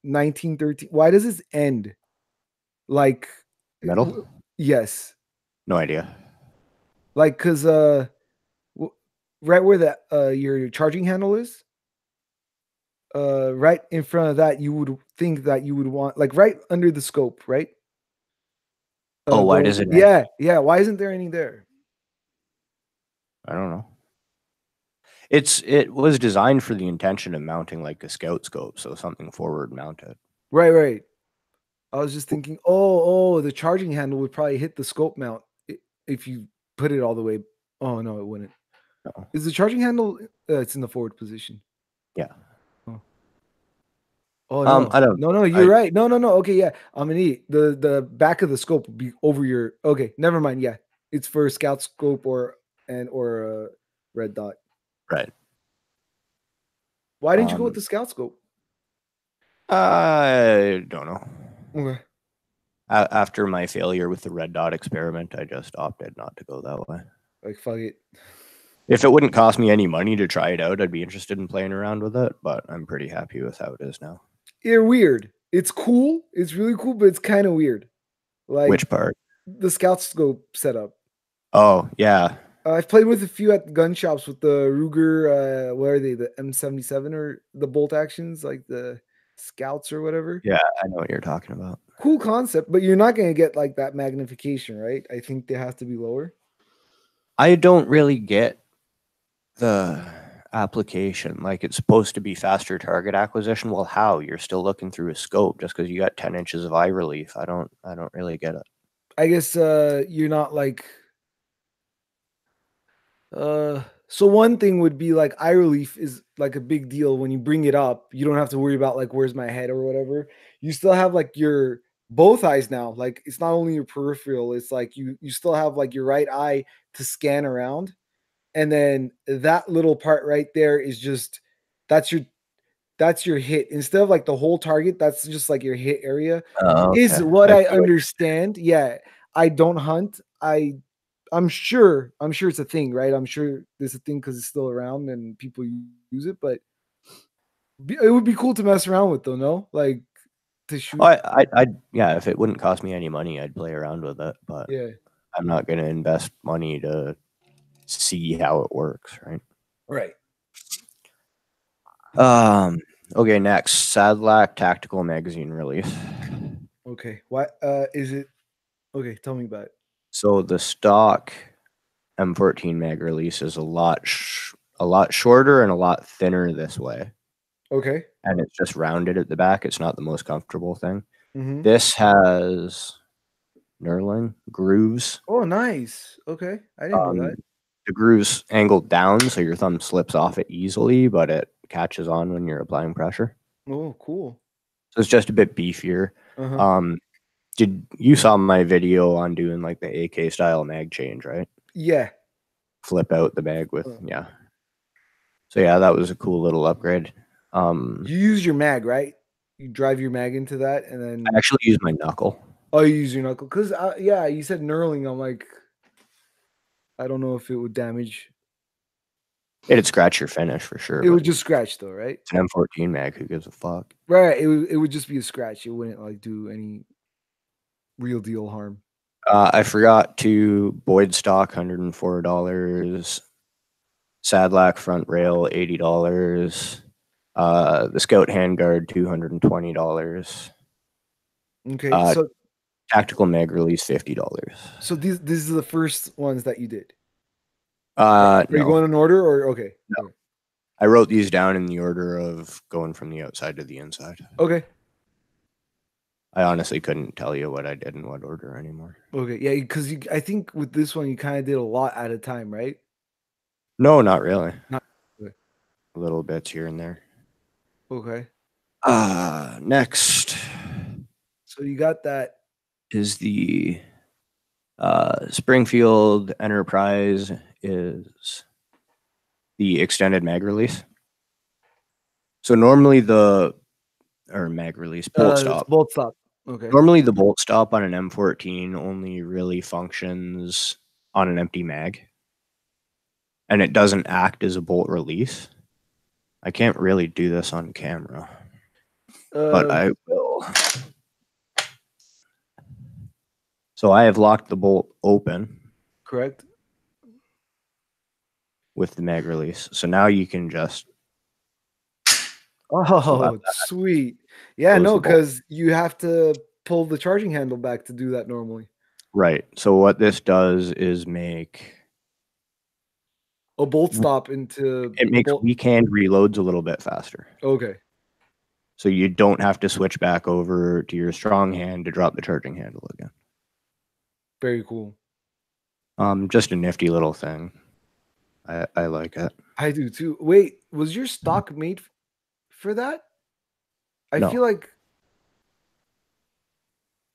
1913? Why does this end like? middle. Yes, No idea. like because w- right where the your charging handle is, right in front of that, you would think that you would want like right under the scope, right? Oh, why Going, does it end? yeah, yeah. Why isn't there any there? I don't know. It was designed for the intention of mounting like a scout scope, so something forward mounted. Right, right. I was just thinking, the charging handle would probably hit the scope mount if you put it all the way. Oh no, it wouldn't. No. Is the charging handle? It's in the forward position. Yeah. Oh, oh no, I don't no, know. no. You're I right. No, no, no. Okay, yeah. I'm an idiot. The back of the scope would be over your. Okay, never mind. Yeah, it's for scout scope or red dot. right. Why didn't you go with Um, the scout scope? I don't know. Okay. After my failure with the red dot experiment, I just opted not to go that way. Like fuck it. If it wouldn't cost me any money to try it out, I'd be interested in playing around with it, but I'm pretty happy with how it is now. You're weird. It's cool. It's really cool, but it's kind of weird. Like Which part? the scout scope setup. Oh, yeah. I've played with a few at gun shops with the Ruger. What are they? The M77 or the bolt actions, like the Scouts or whatever. Yeah, I know what you're talking about. Cool concept, but you're not going to get like that magnification, right? I think they have to be lower. I don't really get the application. Like it's supposed to be faster target acquisition. Well, how? You're still looking through a scope just because you got 10 inches of eye relief. I don't really get it. I guess you're not like so one thing would be like eye relief is like a big deal when you bring it up. You don't have to worry about like where's my head or whatever. You still have like your both eyes now. Like it's not only your peripheral, it's like you still have like your right eye to scan around. And then that little part right there is just that's your that's your hit. Instead of like the whole target, that's just like your hit area. Oh, Is okay. what I I see what you're understand. Yeah. I don't hunt. I'm sure it's a thing, right? I'm sure there's a thing because it's still around and people use it, but it would be cool to mess around with, though. No, like to Oh, shoot. yeah, if it wouldn't cost me any money, I'd play around with it, but Yeah, I'm not going to invest money to see how it works, right? right. Okay, next, Sadlac Tactical Magazine release. Okay. Why is it okay? Tell me about it. So the stock M14 mag release is a lot shorter and a lot thinner this way, Okay. and it's just rounded at the back. It's not the most comfortable thing. Mm-hmm. This has knurling grooves. Oh, nice. Okay. I didn't know Um, that. the grooves angled down, so your thumb slips off it easily, but it catches on when you're applying pressure. Oh, cool. So it's just a bit beefier. Uh-huh. Um, did you saw my video on doing like the AK style mag change, right? Yeah. Flip out the mag with Uh, yeah. So yeah, that was a cool little upgrade. You use your mag, right? You drive your mag into that, and I then actually used my knuckle. oh, you use your knuckle. Cause yeah, you said knurling. I'm like, I don't know if it would damage. It'd scratch your finish for sure, It but would just scratch though, right? it's an M14 mag. Who gives a fuck? Right. It would just be a scratch. It wouldn't like do any real deal harm. I forgot to Boyd stock $104. Sadlac front rail $80. The Scout handguard $220. Okay, Uh, so tactical mag release $50. these are the first ones that you did. Are you No, going in order or okay? no. Okay. I wrote these down in the order of going from the outside to the inside. Okay. I honestly couldn't tell you what I did in what order anymore. Okay. Yeah, because I think with this one you kind of did a lot at a time, right? No, not really. Not okay. Little bits here and there. Okay. Next So you got that. is the Springfield Enterprise is the extended mag release. So normally mag release bolt It's stop. bolt stop. Okay. Normally the bolt stop on an M14 only really functions on an empty mag, and it doesn't act as a bolt release. I can't really do this on camera, but Uh, I will. So I have locked the bolt open correct. with the mag release. So now you can just slap Oh, that, sweet. Yeah, close no, the bolt. because you have to pull the charging handle back to do that normally. Right. So what this does is make A bolt stop into it makes bolt. weak hand reloads a little bit faster. Okay. So you don't have to switch back over to your strong hand to drop the charging handle again. Very cool. Just a nifty little thing. I like it. I do too. Wait, was your stock made for that? I No. feel like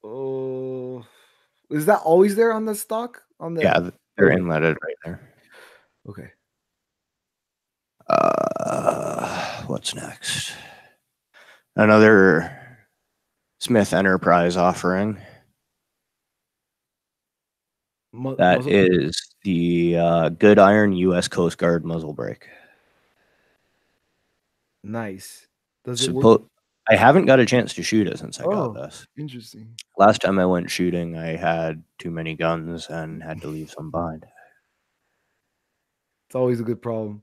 oh, is that always there on the stock? On the Yeah, they're okay. inletted right there. Okay. What's next? Another Smith Enterprise offering. That Muzzle. is the Good Iron U.S. Coast Guard muzzle brake. Nice. Does it work? I haven't got a chance to shoot it since I got Oh, this. interesting. Last time I went shooting, I had too many guns and had to leave some behind. It's always a good problem.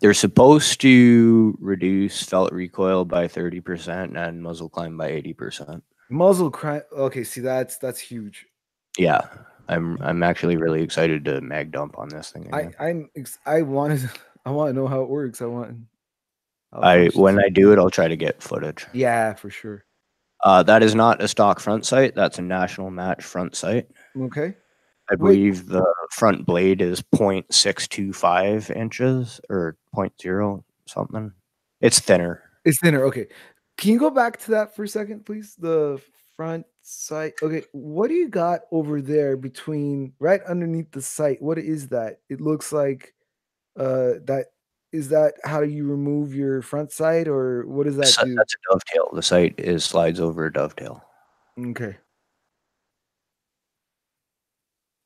They're supposed to reduce felt recoil by 30% and muzzle climb by 80%. Muzzle cry. Okay, see that's huge. Yeah, I'm actually really excited to mag dump on this thing again. I wanted I want to know how it works. I want how it I functions. when I do it, I'll try to get footage. Yeah, for sure. That is not a stock front sight. That's a national match front sight. Okay. I Wait, believe the front blade is 0.625 inches or 0.0 something. It's thinner. it's thinner. Okay. Can you go back to that for a second, please? The front sight. Okay. What do you got over there between right underneath the sight? What is that? It looks like that is that how do you remove your front sight or what does that do? That's a dovetail. The sight is slides over a dovetail. Okay.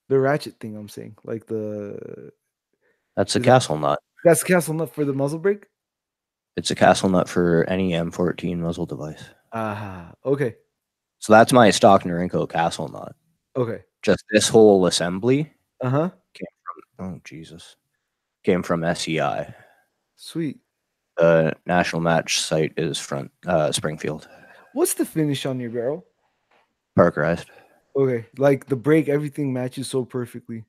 The ratchet thing I'm saying. Like the That's a is that castle nut. that's castle nut for the muzzle brake? It's a castle nut for any M14 muzzle device. Ah, okay. So that's my stock Norinco castle nut. Okay. Just this whole assembly Uh-huh. came from, oh Jesus, came from SEI. Sweet. The national match site is front Springfield. What's the finish on your barrel? Parkerized. Okay. Like the brake, everything matches so perfectly.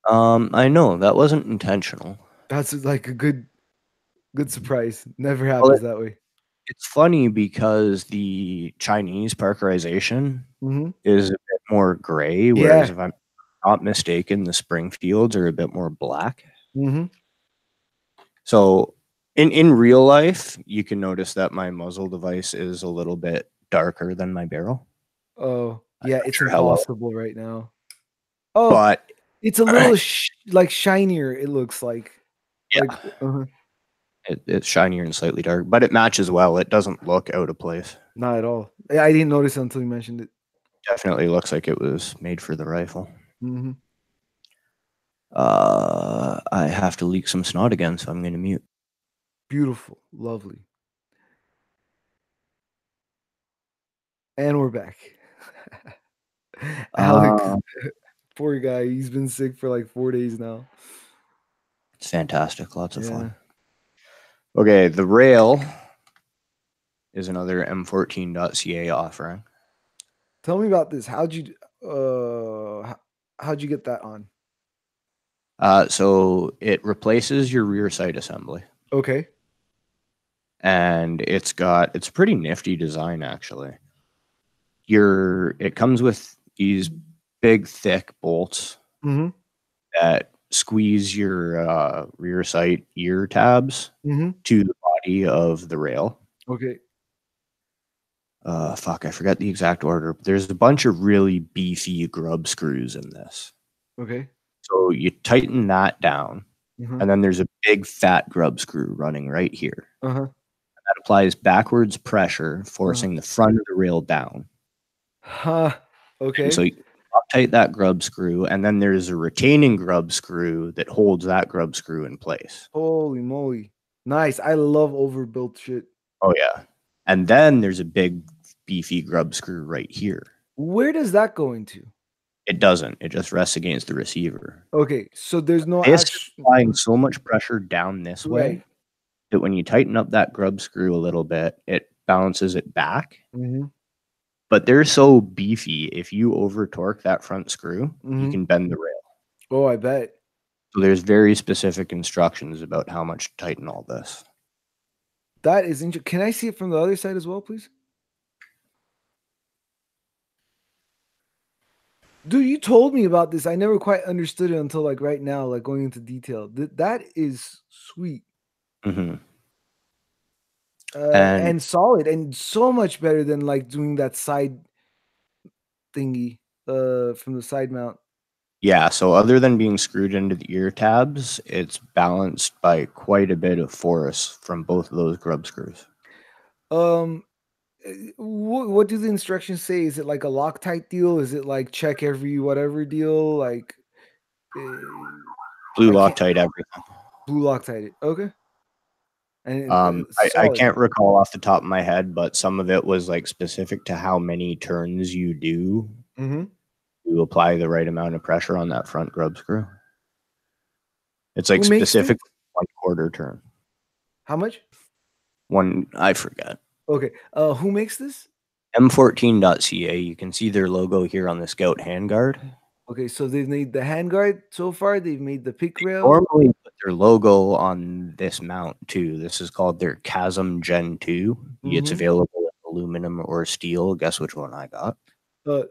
I know that wasn't intentional. That's like a good surprise. Never Well, happens that way. it's funny because the Chinese parkerization Mhm. is a bit more gray, whereas Yeah. if I'm not mistaken, the Springfields are a bit more black. Mhm. So in real life, you can notice that my muzzle device is a little bit darker than my barrel. Oh, I'm yeah, not it's sure how well, impossible right now. Oh, but it's a little like shinier, it looks like. Like, yeah, uh-huh. it's shinier and slightly dark, but it matches well. It doesn't look out of place. Not at all. I didn't notice until you mentioned it. Definitely looks like it was made for the rifle. Mhm. I have to leak some snot again, so I'm going to mute. Beautiful. Lovely. And we're back. Alex, Uh, poor guy, he's been sick for like 4 days now. it's fantastic. Lots of Yeah. fun. Okay, the rail is another M14.ca offering. Tell me about this. How'd you get that on? So it replaces your rear sight assembly, Okay. and it's a pretty nifty design actually. It comes with these big thick bolts Mm-hmm. that squeeze your rear sight ear tabs Mm-hmm. to the body of the rail. Okay. Fuck, I forget the exact order. There's a bunch of really beefy grub screws in this. Okay. So you tighten that down, Mm-hmm. and then there's a big fat grub screw running right here. Uh-huh. That applies backwards pressure, Uh-huh. forcing the front of the rail down. Huh. And so Okay. you tight that grub screw, and then there's a retaining grub screw that holds that grub screw in place. Holy moly. Nice. I love overbuilt shit. Oh yeah. And then there's a big beefy grub screw right here. Where does that go into? It doesn't. It just rests against the receiver. Okay, so there's no This is actual applying so much pressure down this way right. that when you tighten up that grub screw a little bit, it bounces it back. Mm-hmm. But they're so beefy, if you over torque that front screw, you Mm-hmm. can bend the rail. Oh, I bet. So there's very specific instructions about how much to tighten all this. That is interesting. Can I see it from the other side as well, please? Dude, you told me about this. I never quite understood it until like right now, like going into detail. That is sweet. Hmm. And And solid and so much better than like doing that side thingy from the side mount. yeah, so other than being screwed into the ear tabs, it's balanced by quite a bit of force from both of those grub screws. Um what do the instructions say? Is it like a Loctite deal? Is it like check every whatever deal? Like uh, Blue I can't Loctite, everything. blue Loctite it. Okay. And I solid. can't recall off the top of my head, but some of it was like specific to how many turns you do Mm-hmm. to apply the right amount of pressure on that front grub screw. It's like Who makes this? specific 1/4 turn. How much? One, I forget. Okay. Who makes this? M14.ca. You can see their logo here on the Scout handguard. Okay, so they've made the handguard so far. They've made the pick rail. Normally put their logo on this mount too. This is called their Chasm Gen 2. It's Mm-hmm. available in aluminum or steel. Guess which one I got?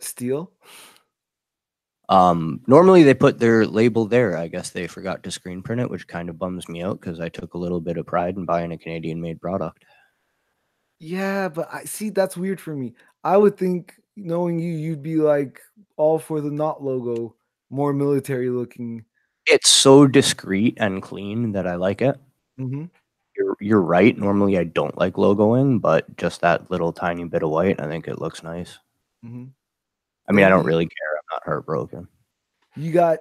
Steel. Normally they put their label there. I guess they forgot to screen print it, which kind of bums me out because I took a little bit of pride in buying a Canadian made product. Yeah, but I see that's weird for me. I would think knowing you, you'd be like all for the not logo, more military looking. It's so discreet and clean that I like it. Mm-hmm. You're right. Normally I don't like logoing, but just that little tiny bit of white, I think it looks nice. Mm-hmm. I mean, I Then don't really care. I'm not heartbroken. you got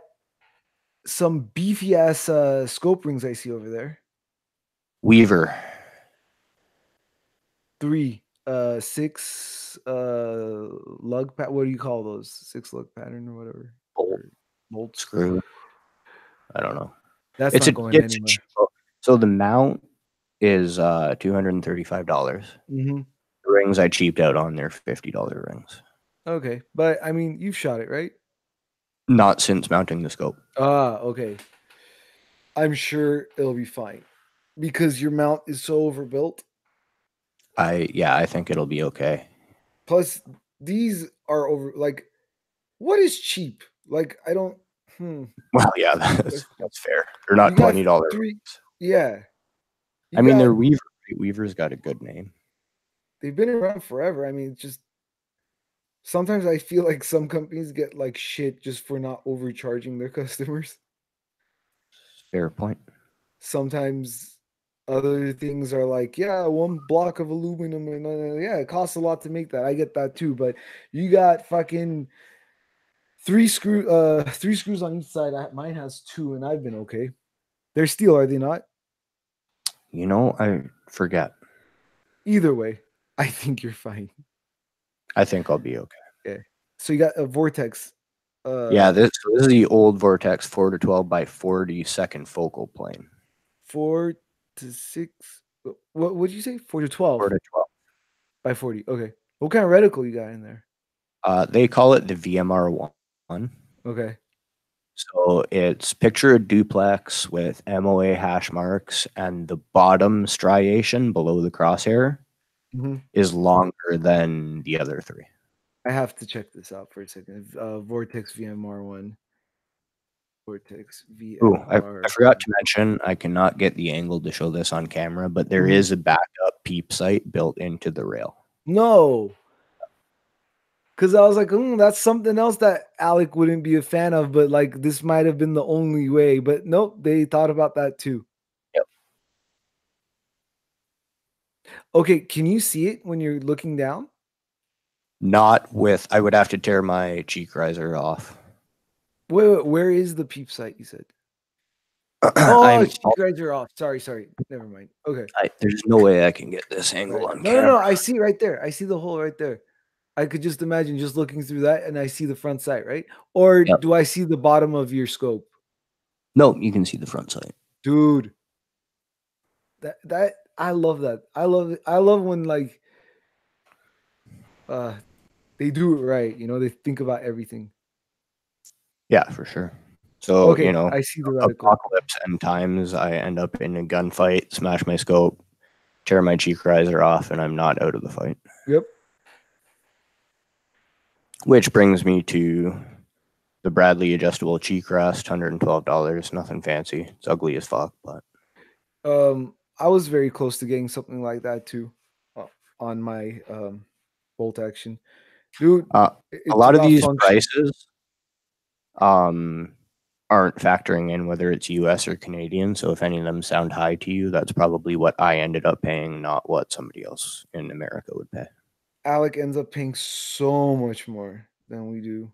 some beefy ass scope rings I see over there. Weaver, Three, six, lug pat. What do you call those? Six lug pattern or whatever. bolt, Or bolts. screw. I don't know. That's It's not a going it's a anywhere. cheap. So the mount is $235. Mm-hmm. The rings I cheaped out on, they're $50 rings. Okay, but I mean, you've shot it, right? Not since mounting the scope. Ah, okay. I'm sure it'll be fine because your mount is so overbuilt. I think it'll be okay. Plus, these are over. Like, what is cheap? Like, I don't. Hmm. Well, yeah, that's fair. They're You not got $20 three. rings. Yeah, I you mean, got. they're Weaver. Weaver's got a good name. They've been around forever. I mean, it's just sometimes I feel like some companies get like shit just for not overcharging their customers. Fair point. Sometimes other things are like, yeah, one block of aluminum, and yeah, it costs a lot to make that. I get that too, but you got fucking three screws on each side. Mine has two, and I've been okay. They're steel, are they not? You know, I forget. Either way, I think you're fine. I think I'll be okay. Okay. So you got a vortex. Yeah, Uh, this is the old Vortex 4 to 12 by 40 second focal plane. 4 to 6. What would you say? 4 to 4 12 to 12. by 40. Okay. What kind of reticle you got in there? They call it the VMR one. Okay. So it's picture a duplex with MOA hash marks, and the bottom striation below the crosshair Hmm. is longer than the other three. I have to check this out for a second. Vortex VMR one. Vortex Ooh, I VMR. forgot to mention, I cannot get the angle to show this on camera, but there Mhm. is a backup peep sight built into the rail. No, because I was like, that's something else that Alec wouldn't be a fan of, but like this might have been the only way. But nope, they thought about that too. Yep. Okay, can you see it when you're looking down? Not with, I would have to tear my cheek riser off. Wait, where is the peep sight you said? Oh, I'm, cheek guys are off. Sorry. Never mind. Okay. there's no way I can get this angle Right. on No. camera. I see right there. I see the hole right there. I could just imagine just looking through that and I see the front sight, right? Or Yep. do I see the bottom of your scope? No, you can see the front sight. Dude, that I love that. I love when like uh they do it right, they think about everything. Yeah, for sure. So, Okay, I see the reticle. apocalypse end times, I end up in a gunfight, smash my scope, tear my cheek riser off, and I'm not out of the fight. Yep. Which brings me to the Bradley adjustable cheek rest, $112. Nothing fancy. It's ugly as fuck, but I was very close to getting something like that too on my bolt action. Dude, a it's lot of about these function. prices um, aren't factoring in whether it's US or Canadian. So if any of them sound high to you, that's probably what I ended up paying, not what somebody else in America would pay. Alec ends up paying so much more than we do.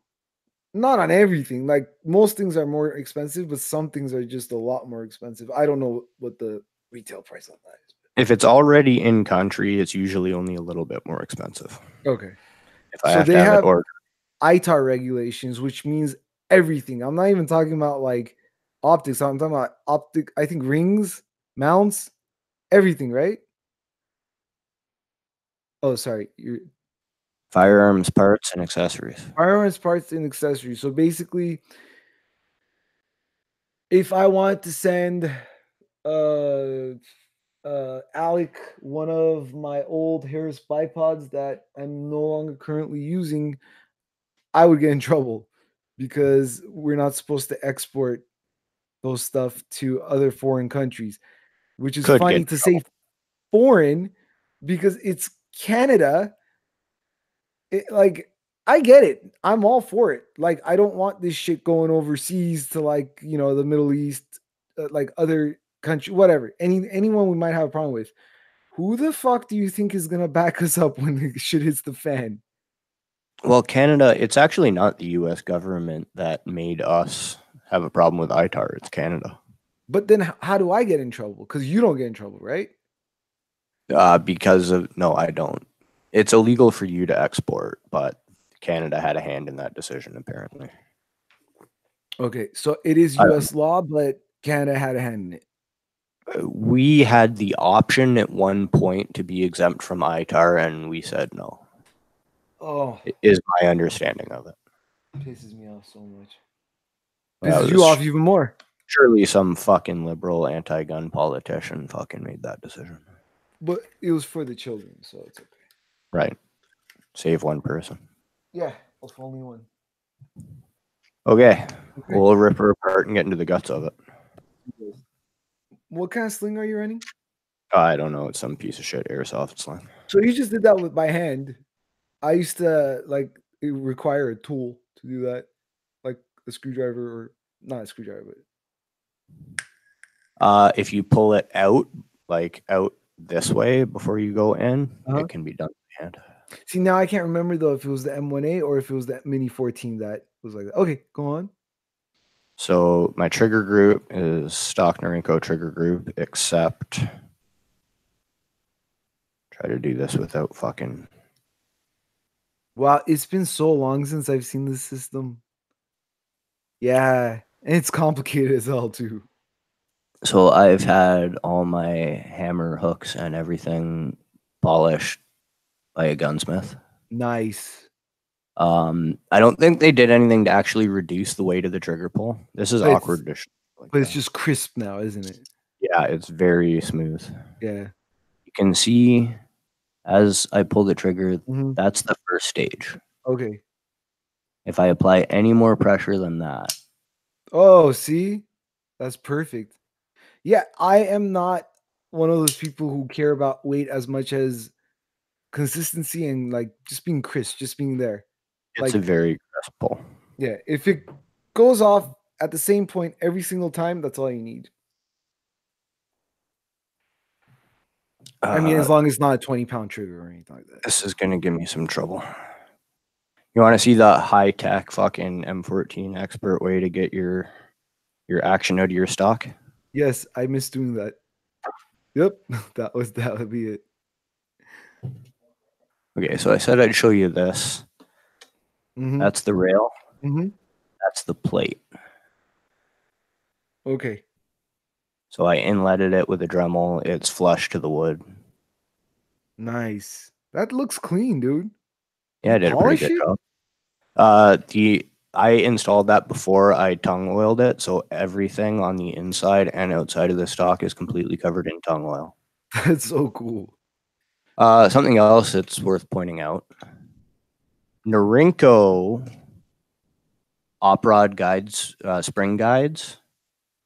Not on everything. Like most things are more expensive, but some things are just a lot more expensive. I don't know what the retail price on that is. If it's already in country, it's usually only a little bit more expensive. Okay. If I So have to they have it have ordered. ITAR regulations, which means everything. I'm not even talking about like optics. I'm talking about I think rings, mounts, everything, right? Oh, sorry. Your Firearms parts and accessories. firearms parts and accessories. So basically, if I want to send uh Alec one of my old Harris bipods that I'm no longer currently using, I would get in trouble because we're not supposed to export those stuff to other foreign countries, which is Could get funny in to say trouble. foreign because it's Canada. Like I get it. I'm all for it. Like I don't want this shit going overseas to like, the Middle East, like other country, whatever. Anyone we might have a problem with. Who the fuck do you think is gonna back us up when the shit hits the fan? Well, Canada, it's actually not the US government that made us have a problem with ITAR. It's Canada. But then how do I get in trouble? Because you don't get in trouble, right? Because of, no, I don't. It's illegal for you to export, but Canada had a hand in that decision, apparently. Okay, so it is US law, but Canada had a hand in it. We had the option at one point to be exempt from ITAR, and we said no. Oh, Is my understanding of it. pisses me off so much. That Pisses you was off even more. surely some fucking liberal anti-gun politician fucking made that decision. But it was for the children, so it's okay. Right. Save one person. Yeah, if only one. Okay. Okay. We'll rip her apart and get into the guts of it. What kind of sling are you running? I don't know. It's some piece of shit airsoft sling. So you just did that with by hand. I used to like it require a tool to do that, like a screwdriver or not a screwdriver, but If you pull it out, like out this way before you go in, it can be done by hand. see now I can't remember though if it was the M1A or if it was the Mini 14 that was like that. Okay, go on. So my trigger group is stock Norinco trigger group, except try to do this without fucking. Wow, it's been so long since I've seen this system. Yeah, and it's complicated as hell too. So I've had all my hammer hooks and everything polished by a gunsmith. Nice. I don't think they did anything to actually reduce the weight of the trigger pull. This is But it's awkward to like but it's that. just crisp now, isn't it? Yeah, it's very smooth. Yeah. You can see as I pull the trigger, Mhm. that's the first stage. Okay. If I apply any more pressure than that, Oh, see? That's perfect. Yeah, I am not one of those people who care about weight as much as consistency and, like, just being crisp, just being there. it's a Like, very crisp pull. yeah, if it goes off at the same point every single time, that's all you need. I mean, Uh, as long as it's not a 20-pound trigger or anything like that. this is gonna give me some trouble. You want to see the high tech fucking M14 expert way to get your action out of your stock? Yes, I miss doing that. Yep, that would be it. Okay, so I said I'd show you this. Mhm, That's the rail. mhm. That's the plate. Okay, So I inletted it with a Dremel. It's flush to the wood. nice. That looks clean, dude. Yeah, You I did a pretty polish good it? job. The I installed that before I tongue oiled it, so everything on the inside and outside of the stock is completely covered in tongue oil. That's so cool. Something else that's worth pointing out: Norinco op rod guides, spring guides.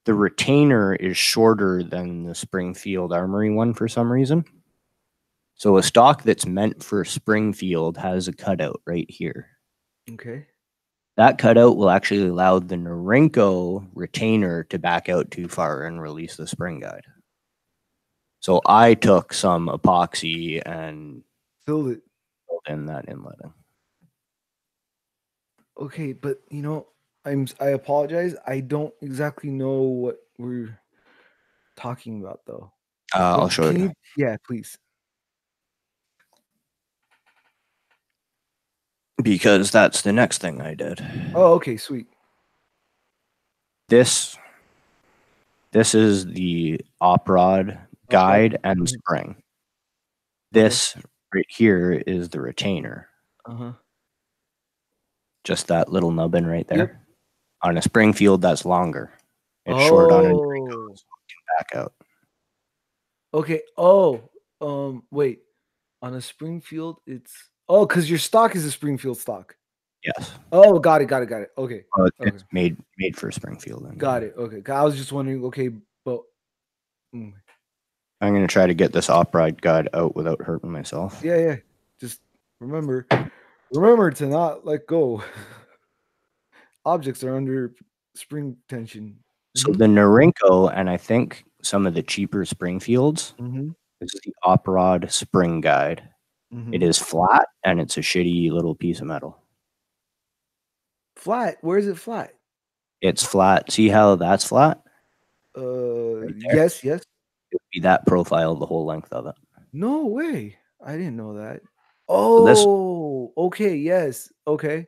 The retainer is shorter than the Springfield Armory one for some reason. So a stock that's meant for Springfield has a cutout right here. Okay. That cutout will actually allow the Norinco retainer to back out too far and release the spring guide. So I took some epoxy and Filled it. filled in that inletting. Okay, but I apologize. I don't exactly know what we're talking about though. I'll What show can you you Yeah, please. because that's the next thing I did. Oh, okay, sweet. This this is the op rod Upright. guide and Mhm. spring. Okay. This right here is the retainer. Uh-huh. Just that little nubbin right Yep. there. On a Springfield, that's longer. It's short on a Norinco, Oh. so it can back out. Okay. Oh, wait. On a Springfield, because your stock is a Springfield stock. Yes. Oh, got it, got it, got it. Okay. Okay. It's made for Springfield. Got And it. Okay. I was just wondering, okay, but mm, I'm gonna try to get this op ride guide out without hurting myself. yeah, yeah. Just remember to not let go. Objects are under spring tension. So Mhm. the Norinco and I think some of the cheaper Springfields, Mhm. this is the op rod spring guide. It Mhm. is flat and it's a shitty little piece of metal. Flat. Where is it flat? It's flat. See how that's flat right there? Yes, yes. It would be that profile the whole length of it. No way. I didn't know that. So Oh, okay, yes. Okay.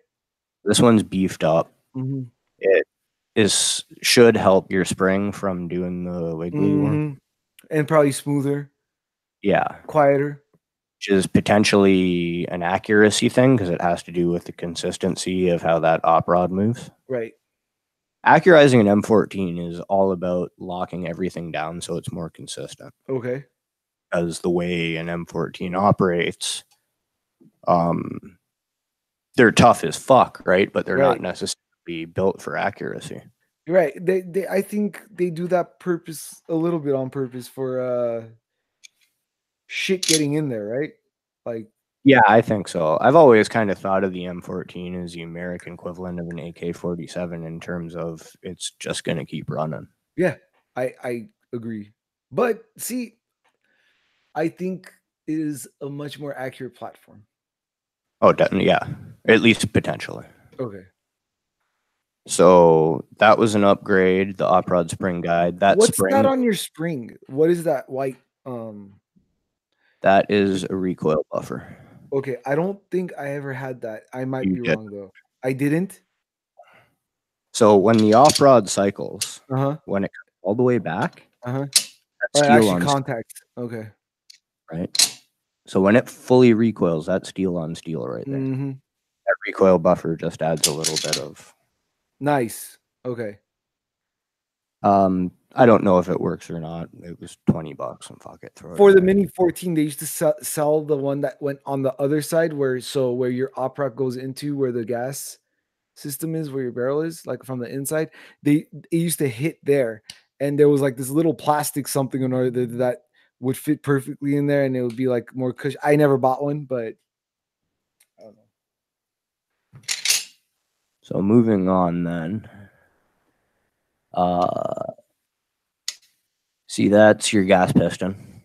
this one's beefed up. Mhm. It is should help your spring from doing the wiggly worm. Mhm. And probably smoother, Yeah, quieter. which is potentially an accuracy thing because it has to do with the consistency of how that op rod moves. Right. Accurizing an M14 is all about locking everything down so it's more consistent. Okay. Because the way an M14 operates, um, they're tough as fuck, right? But they're not Right. necessarily built for accuracy. You're right. They I think they do that purpose a little bit on purpose for shit getting in there, right? Like, Yeah, I think so. I've always kind of thought of the M14 as the American equivalent of an AK-47 in terms of it's just going to keep running. yeah, I agree. But see, I think it is a much more accurate platform. Oh, definitely, yeah, at least potentially. Okay. So that was an upgrade. The op-rod spring guide. That What's that spring, on your spring? What is that white? that is a recoil buffer. Okay, I don't think I ever had that. I might You be did. wrong though. I didn't? So when the off-rod cycles, Uh-huh. when it comes all the way back, Uh-huh. that's Oh, it steel actually on steel, contacts. Okay. right? So when it fully recoils, that's steel on steel right there. Mhm. That recoil buffer just adds a little bit of. Nice. Okay. I don't know if it works or not. It was $20 and fuck it, throw it For in the there. Mini 14, they used to sell the one that went on the other side where your opera goes into where the gas system is, where your barrel is, like from the inside. It used to hit there, and there was like this little plastic something in order that would fit perfectly in there, and it would be like more cushion. I never bought one, but I don't know. So moving on then. See, that's your gas piston.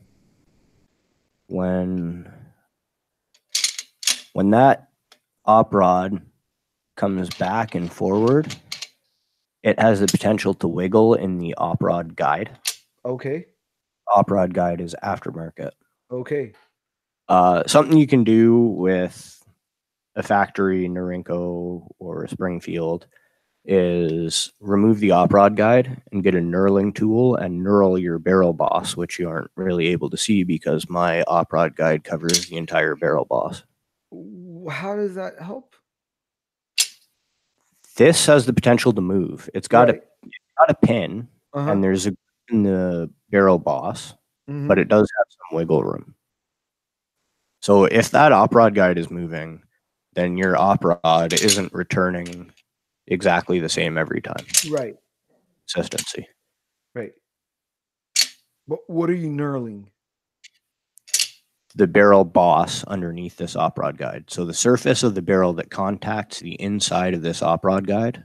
When that op rod comes back and forward, it has the potential to wiggle in the op rod guide. Okay. Op rod guide is aftermarket. Okay. Something you can do with a factory Norinco or Springfield is remove the op rod guide and get a knurling tool and knurl your barrel boss, which you aren't really able to see because my op rod guide covers the entire barrel boss. How does that help? This has the potential to move. It's got Right. a pin, Uh-huh. and there's a in the barrel boss, but it does have some wiggle room. So if that op rod guide is moving, then your op rod isn't returning exactly the same every time. Right. Consistency. Right. But what are you knurling? The barrel boss underneath this op rod guide. So the surface of the barrel that contacts the inside of this op rod guide,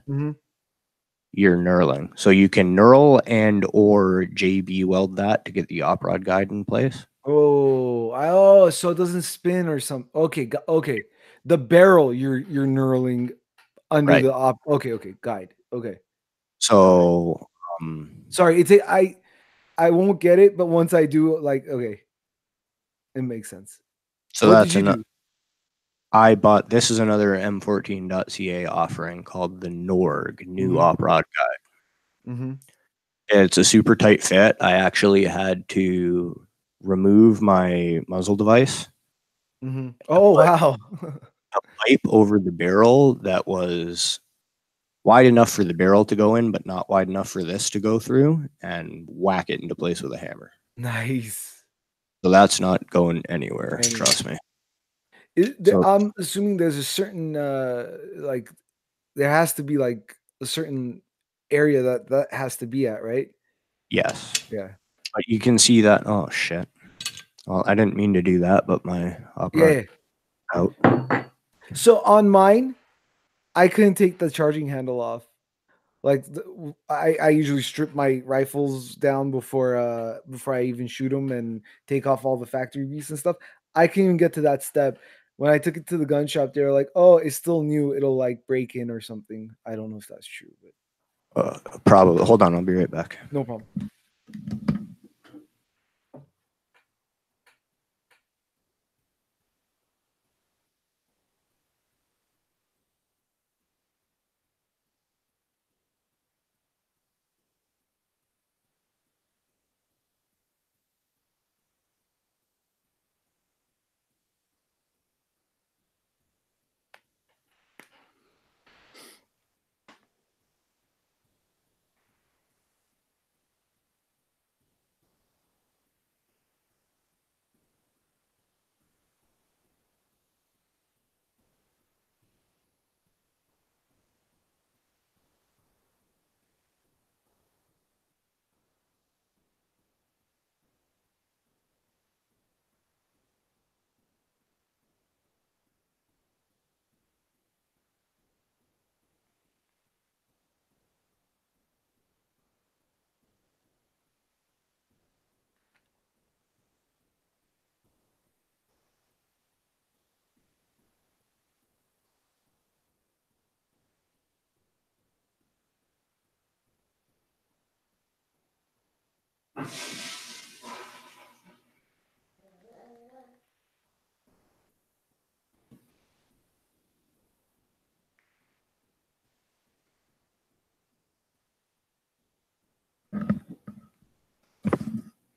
you're knurling. So you can knurl and or JB weld that to get the op rod guide in place. Oh, so it doesn't spin or something. Okay, okay. The barrel you're knurling under Right. the op. Okay, guide. Okay. So Sorry, I won't get it, but once I do, like, okay, it makes sense. so What did that's you do? I bought this is another M14.ca offering called the Norg new op rod guide. It's a super tight fit. I actually had to remove my muzzle device. Oh, wow. A pipe over the barrel that was wide enough for the barrel to go in, but not wide enough for this to go through, and whack it into place with a hammer. Nice. So that's not going anywhere. Trust me. So I'm assuming there's a certain like there has to be like a certain area that has to be at, right? yes, Yeah. but you can see that. Oh shit. Well, I didn't mean to do that, but my opera Yeah. out. So on mine, I couldn't take the charging handle off. Like I usually strip my rifles down before I even shoot them and take off all the factory beasts and stuff. I can't even get to that step. When I took it to the gun shop, they were like, "Oh, it's still new. It'll like break in or something." I don't know if that's true, but Probably. Hold on, I'll be right back. no problem.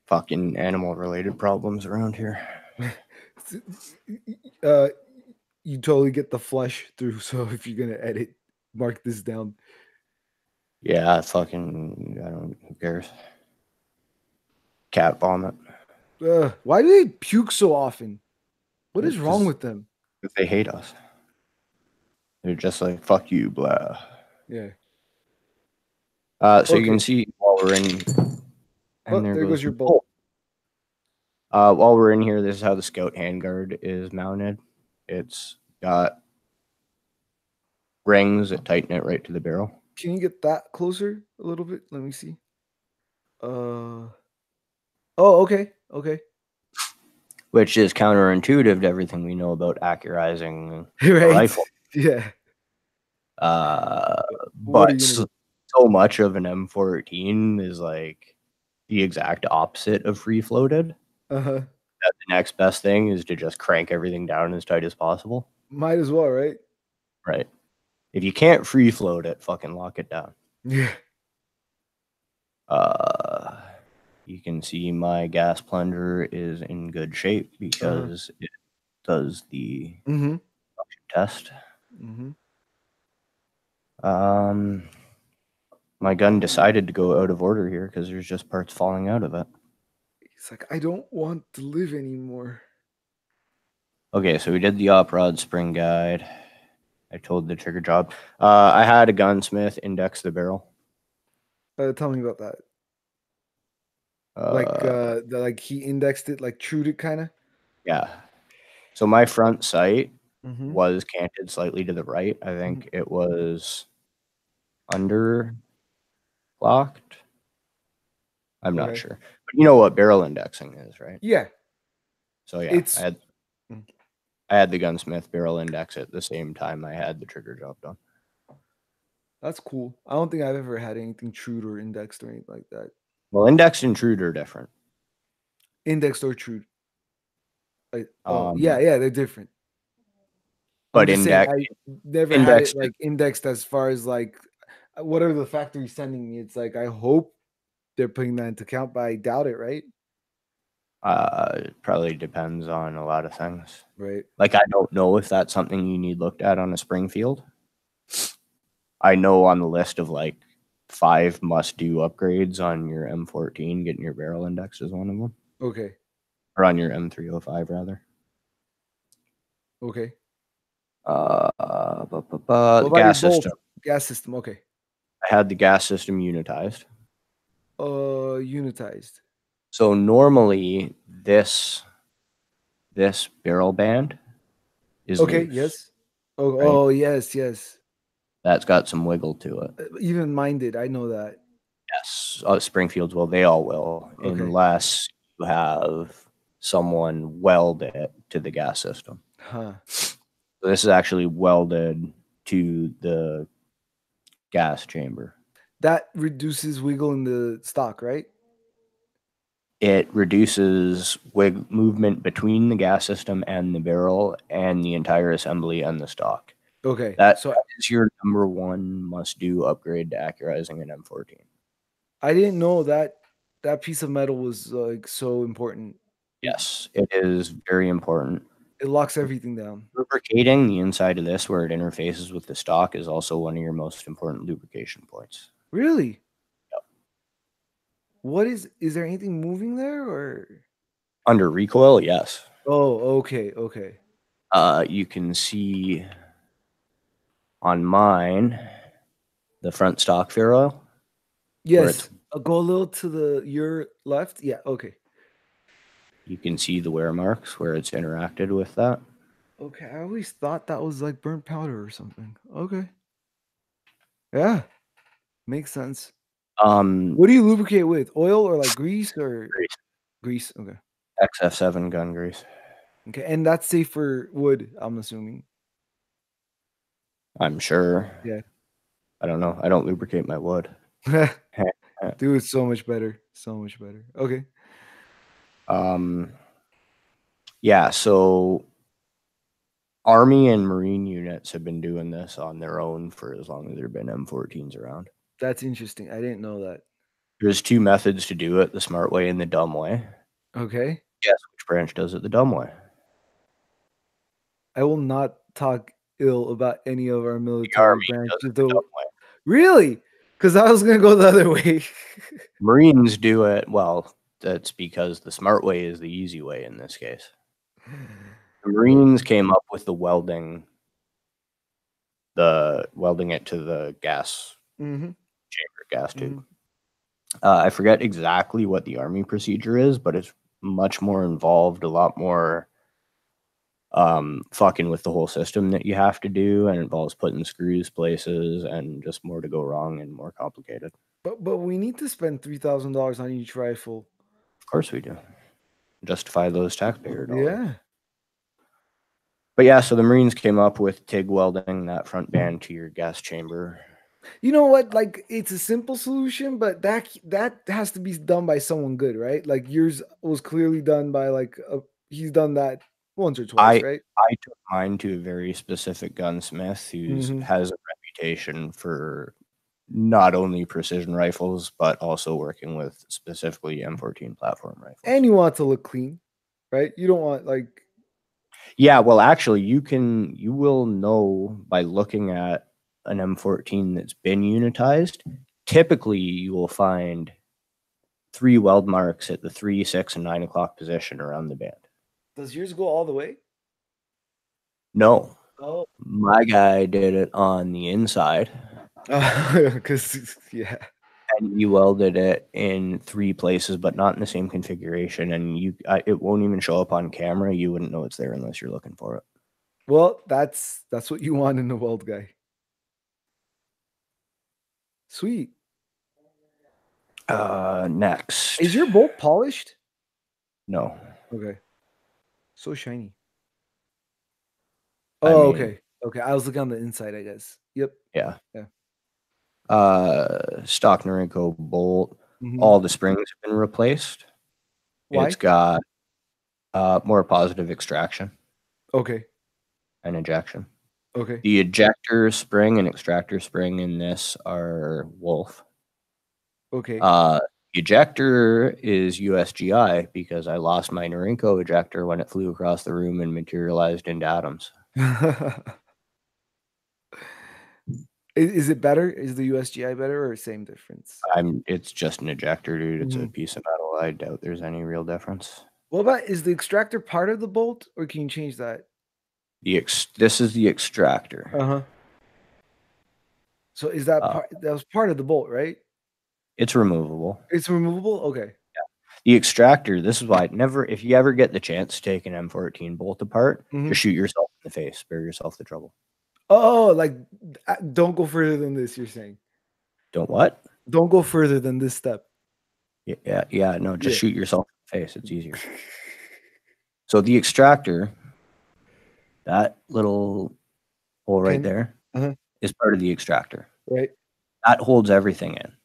Fucking animal related problems around here. uh, you totally get the flush through. So if you're gonna edit, mark this down. Yeah, fucking, I don't, who cares? Cat vomit. Why do they puke so often? What is wrong Because with them? they hate us. They're just like, fuck you, blah. Yeah. So you can Okay. see while we're in, Oh, and there there goes goes your the bolt. bolt. While we're in here, this is how the scout handguard is mounted. It's got rings that tighten it right to the barrel, Can you get that closer a little bit? Let me see. Uh. Oh, okay. Okay. which is counterintuitive to everything we know about accurizing a Right. rifle. Yeah. Uh, What are but you gonna do? so much of an M14 is like the exact opposite of free floated. Uh huh. That the next best thing is to just crank everything down as tight as possible. Might as well, right? Right. If you can't free float it, fucking lock it down. Yeah. Uh, you can see my gas plunger is in good shape Uh huh. because it does the Mm-hmm. test. Mm-hmm. Um, my gun decided to go out of order here because there's just parts falling out of it. He's like, I don't want to live anymore. Okay, so we did the op rod spring guide. I told the trigger job. I had a gunsmith index the barrel. Tell me about that. Uh, Like he indexed it, like trued it, kind of. yeah. So my front sight Mm-hmm. was canted slightly to the right. I Mm-hmm. think it was under locked. I'm not Okay. sure. But you know what barrel indexing is, right? Yeah. So yeah, It's mm, I had the gunsmith barrel index at the same time I had the trigger job done. that's cool. I don't think I've ever had anything trued or indexed or anything like that. Well, indexed and trued are different. Indexed or trued. Like, oh yeah, Um, yeah, they're different. I'm but just saying I never had it indexed like indexed as far as like what are the factories sending me? It's like I hope they're putting that into account, but I doubt it, right? probably depends on a lot of things. Right. Like I don't know if that's something you need looked at on a Springfield. I know on the list of like 5 must-do upgrades on your M14, getting your barrel index is one of them, Okay. or on your M305 rather. Okay. What The about your gas bolt system. gas system? Okay. I had the gas system unitized. Unitized. So normally this barrel band is Okay. loose, Yes. Oh. right? Oh. Yes. Yes. That's got some wiggle to it. Even mine did. I know that. Yes, Springfields will. They all will, Okay. unless you have someone weld it to the gas system. Huh. So this is actually welded to the gas chamber. That reduces wiggle in the stock, right? It reduces movement between the gas system and the barrel and the entire assembly and the stock. Okay. That So is your number one must-do upgrade to accurizing an M14. I didn't know that that piece of metal was like so important. It Yes, it is very important. it locks everything down. Lubricating the inside of this where it interfaces with the stock is also one of your most important lubrication points. Really? Yep. What is there anything moving there or Under recoil, yes. Oh, okay, okay. You can see on mine the front stock ferrule where it's Yes. Go a little to the your left. Yeah, okay. you can see the wear marks where it's interacted with that. Okay, I always thought that was like burnt powder or something. Okay. Yeah, makes sense. Um, What do you lubricate with? Oil or like grease or grease, grease? Okay. XF7 gun grease. Okay, and that's safe for wood, I'm assuming. I'm sure. Yeah. I don't know. I don't lubricate my wood. Dude, it's so much better. So much better. Okay. um, yeah. So Army and Marine units have been doing this on their own for as long as there have been M14s around. That's interesting. I didn't know that. There's 2 methods to do it: the smart way and the dumb way. Okay. Guess which branch does it the dumb way? I will not talk ill about any of our The military Army does branches. it the dumb way. Really? Because I was gonna go the other way. Marines do it well. That's because the smart way is the easy way in this case. The Marines came up with the welding it to the gas Mm-hmm. chamber, gas tube. Mm-hmm. I forget exactly what the Army procedure is, but it's much more involved, a lot more fucking with the whole system that you have to do, and involves putting screws places and just more to go wrong and more complicated. But we need to spend $3,000 on each rifle. Of course we do. Justify those taxpayer dollars. Yeah. But yeah, so the Marines came up with TIG welding that front band to your gas chamber. You know what? Like it's a simple solution, but that has to be done by someone good, right? Like yours was clearly done by he's done that once or twice, I right? I took mine to a very specific gunsmith who Mm-hmm. has a reputation for not only precision rifles but also working with specifically M14 platform rifles. And you want it to look clean, right? You don't want like Yeah, well, actually, you will know by looking at an M14 that's been unitized. Typically, you will find 3 weld marks at the 3, 6, and 9 o'clock position around the band. does yours go all the way? No, Oh. my guy did it on the inside, Because yeah. and you welded it in 3 places, but not in the same configuration, and it won't even show up on camera. You wouldn't know it's there unless you're looking for it. Well, that's what you want in the weld guy. Sweet. Next. Is your bolt polished? No. Okay. So shiny. I Oh, mean, okay. Okay. I was looking on the inside, I guess. Yep. yeah. Yeah. Stock Norinco bolt. Mhm. All the springs have been replaced. Why? It's got more positive extraction Okay. and ejection. Okay. The ejector spring and extractor spring in this are Wolf. Okay. Ejector is USGI because I lost my Norinco ejector when it flew across the room and materialized into atoms. Is it better? Is the USGI better or same difference? It's just an ejector, dude. It's a Mhm. piece of metal. I doubt there's any real difference. What about is the extractor part of the bolt or can you change that? This is the extractor. Uh-huh. So is that Uh, part that was part of the bolt, right? it's removable. It's removable? Okay. The extractor, this is why if you ever get the chance to take an M14 bolt apart, Mhm. just shoot yourself in the face, spare yourself the trouble. Oh, like don't go further than this, you're saying. Don't what? Don't go further than this step. Yeah, no, just Yeah. shoot yourself in the face. It's easier. So the extractor, that little hole right Pin. there, Uh-huh. is part of the extractor. Right. That holds everything in.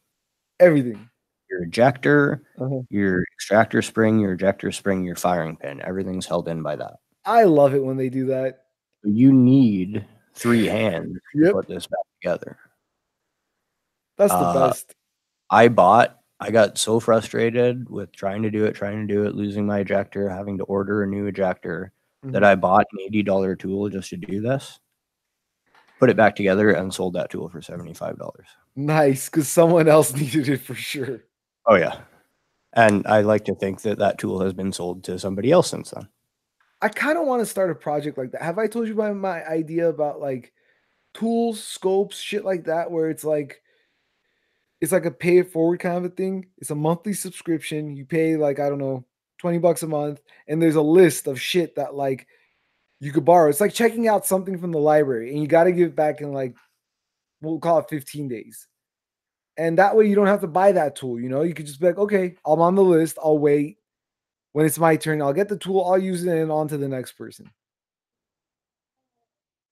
Everything. Your ejector, Uh-huh. your extractor spring, your ejector spring, your firing pin, everything's held in by that. I love it when they do that. You need 3 hands to Yep. put this back together. That's the best. I got so frustrated with trying to do it, losing my ejector, having to order a new ejector, that I bought an $80 tool just to do this, put it back together, and sold that tool for $75. Nice, because someone else needed it for sure. Oh, yeah. And I like to think that that tool has been sold to somebody else since then. I kind of want to start a project like that. Have I told you about my idea about like tools, scopes, shit like that, where it's like a pay it forward kind of a thing. It's a monthly subscription. You pay like, I don't know, $20 a month, and there's a list of shit that like you could borrow. It's like checking out something from the library, and you got to give it back in like we'll call it 15 days. And that way you don't have to buy that tool, you know? You could just be like, okay, I'm on the list. I'll wait. When it's my turn, I'll get the tool, I'll use it, and on to the next person.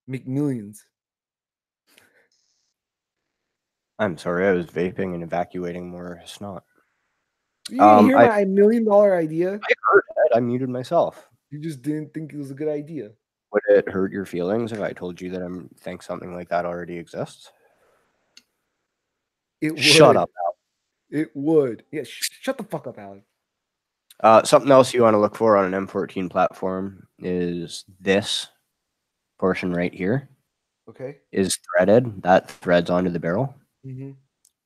Make millions. I'm sorry, I was vaping and evacuating more snot. You didn't hear I my $1 million idea? I heard it. I muted myself. You just didn't think it was a good idea. Would it hurt your feelings if I told you that I think something like that already exists? It would. Shut up, It would. Yeah, shut the fuck up, Alex. Something else you want to look for on an M14 platform is this. portion right here Okay. is threaded. That threads onto the barrel. Mm-hmm.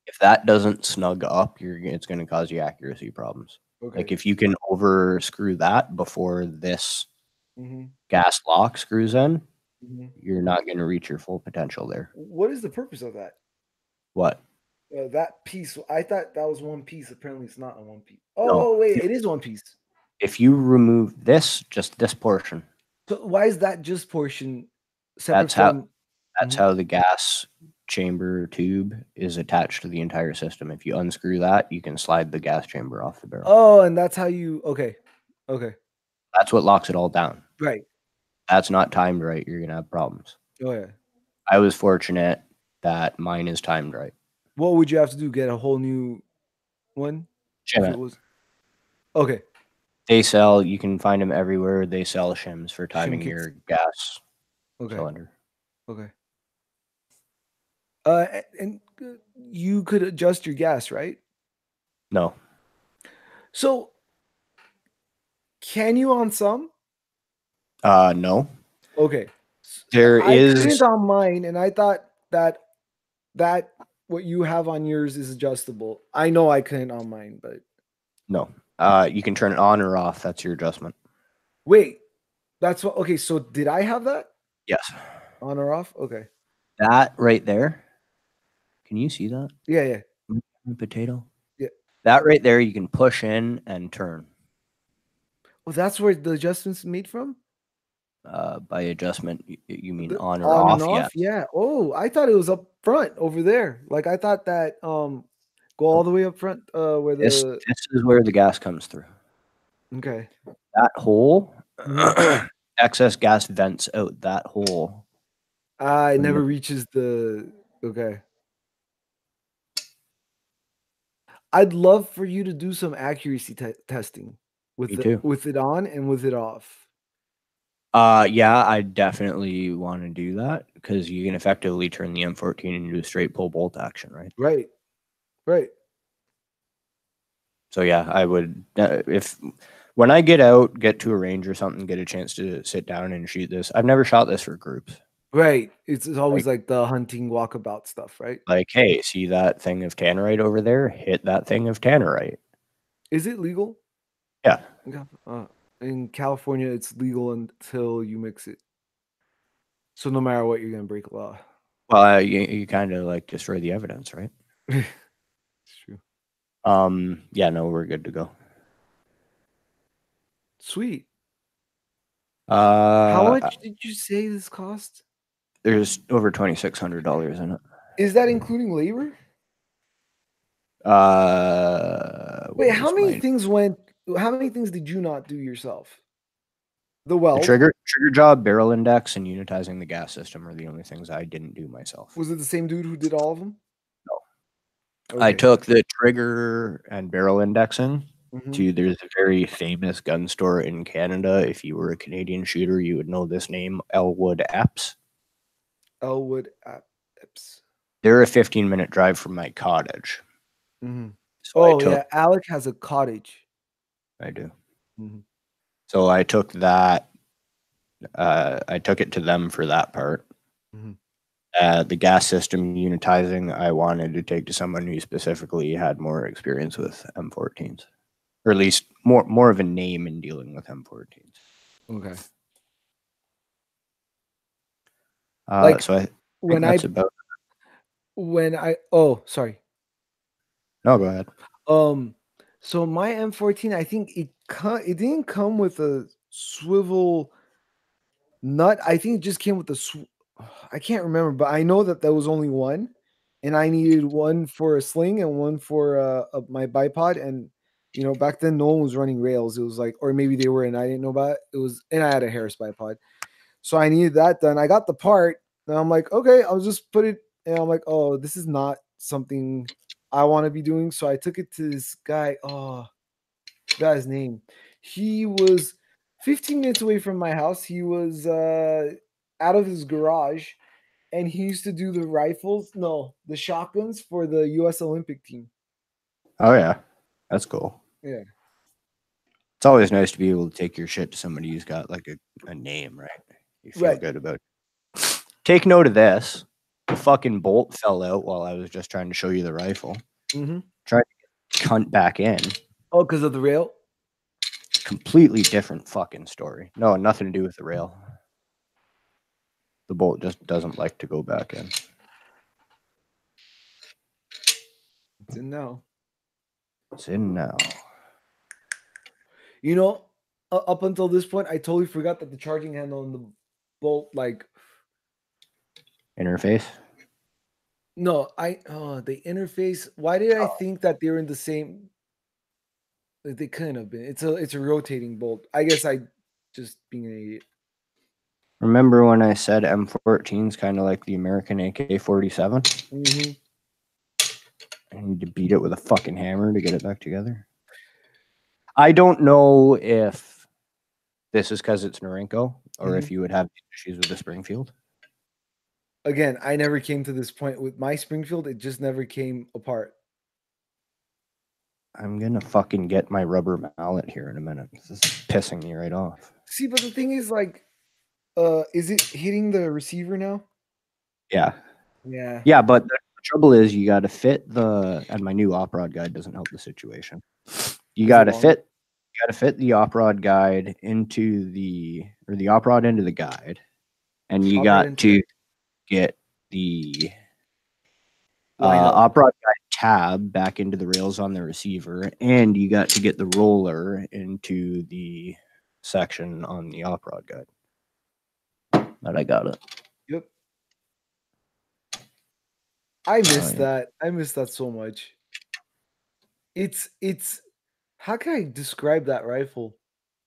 If that doesn't snug up, it's going to cause you accuracy problems. Okay. Like if you can over screw that before this Mm-hmm. gas lock screws in, Mm-hmm. you're not going to reach your full potential there. What is the purpose of that? What? That piece. I thought that was one piece. Apparently, it's not a one piece. No. Oh wait, it is one piece. If you remove this, just this portion, So why is that just portion separate that's how from? that's Mhm. how the gas chamber tube is attached to the entire system. If you unscrew that, you can slide the gas chamber off the barrel. Oh, and that's how you. Okay. Okay. That's what locks it all down. Right. That's not timed right, you're gonna have problems. Oh yeah. I was fortunate that mine is timed right. What would you have to do? Get a whole new one Shim if it it. was okay. They sell. You can find them everywhere. They sell shims for Shim timing kits. your gas Okay. cylinder. Okay. And you could adjust your gas, right? No. So can you on some? No. Okay. There I is couldn't on mine, and I thought that what you have on yours is adjustable. I know I couldn't on mine, but no. You can turn it on or off. That's your adjustment. wait, that's what. Okay, so did I have that Yes. on or off? Okay. That right there. Can you see that? Yeah, yeah, Potato. yeah. That right there, you can push in and turn. Well, that's where the adjustments made from. By adjustment, you mean The on or on and off? off. Yes. Yeah. Oh, I thought it was up front over there. Like I thought that go all Nope. the way up front where This the this is where the gas comes through. okay. That hole, Mhm. excess gas vents out that hole. It When never the reaches the okay. I'd love for you to do some accuracy testing Me too. with it on and with it off. Yeah, I definitely want to do that because you can effectively turn the M14 into a straight pull bolt action, right? Right. Right. So yeah, I would if when I get out, get to a range or something, get a chance to sit down and shoot this. I've never shot this for groups. Right. It's always Like like the hunting walkabout stuff, right? hey, see that thing of tannerite over there? Hit that thing of tannerite. Is it legal? Yeah. Yeah. In California, it's legal until you mix it. So no matter what, you're gonna break law. Well, you kind of like destroy the evidence, right? It's true. Yeah, no, we're good to go. Sweet. How Uh, much did you say this cost? there's over $2,600 in it. Is that including labor? Wait, how Where's many my things went? How many things did you not do yourself? The the weld, trigger job, barrel index, and unitizing the gas system are the only things I didn't do myself. was it the same dude who did all of them? I Okay. took the trigger and barrel indexing Mm-hmm. to there's a very famous gun store in Canada. If you were a Canadian shooter, you would know this name, Elwood Epps. Elwood Apps. They're a 15-minute drive from my cottage. Mm-hmm. So I Oh took yeah, Alec has a cottage. I do. Mm-hmm. So I took that I took it to them for that part. Mm-hmm. The gas system unitizing, I wanted to take to someone who specifically had more experience with M14s, or at least more of a name in dealing with M14s. Okay. Like So I think when I that's about. oh sorry. No, go ahead. Um so my M14, I think it didn't come with a swivel nut. I think it just came with I can't remember, but I know that there was only one, and I needed one for a sling and one for my bipod. And back then no one was running rails. It was like, or maybe they were, and I didn't know about it. It was, and I had a Harris bipod, so I needed that done. I got the part, and I'm like, okay, I'll just put it. And I'm like, oh, this is not something I want to be doing. So I took it to this guy. Oh, forgot his name. He was 15 minutes away from my house. He was out of his garage, and he used to do the rifles, no, the shotguns for the U.S. Olympic team. Oh yeah, that's cool. Yeah, It's always nice to be able to take your shit to somebody who's got like a name, right? You feel right. good about it. take note of this. The fucking bolt fell out while I was just trying to show you the rifle. Mm-hmm. Tried to get cunt back in. Oh, because of the rail? Completely different fucking story. No, nothing to do with the rail. The bolt just doesn't like to go back in. It's in now. It's in now. You know, up until this point, I totally forgot that the charging handle and the bolt, like, Interface. no, the interface. Why did I think that they were in the same? They couldn't have been. It's a rotating bolt. I guess I just being an idiot. Remember when I said M14 is kind of like the American AK-47? Mm-hmm. I need to beat it with a fucking hammer to get it back together. I don't know if this is because it's Norinco or if you would have issues with the Springfield. Again, I never came to this point with my Springfield. It just never came apart. I'm gonna fucking get my rubber mallet here in a minute. This is pissing me right off. See, but the thing is, like, is it hitting the receiver now? Yeah. Yeah. Yeah, but the trouble is you got to fit and my new op rod guide doesn't help the situation. You got to fit the op rod guide into the op rod into the guide, and you got to get the op rod guide tab back into the rails on the receiver, and you got to get the roller into the section on the op rod guide. But I got it. Yep. I miss that. I miss that so much. It's how can I describe that rifle?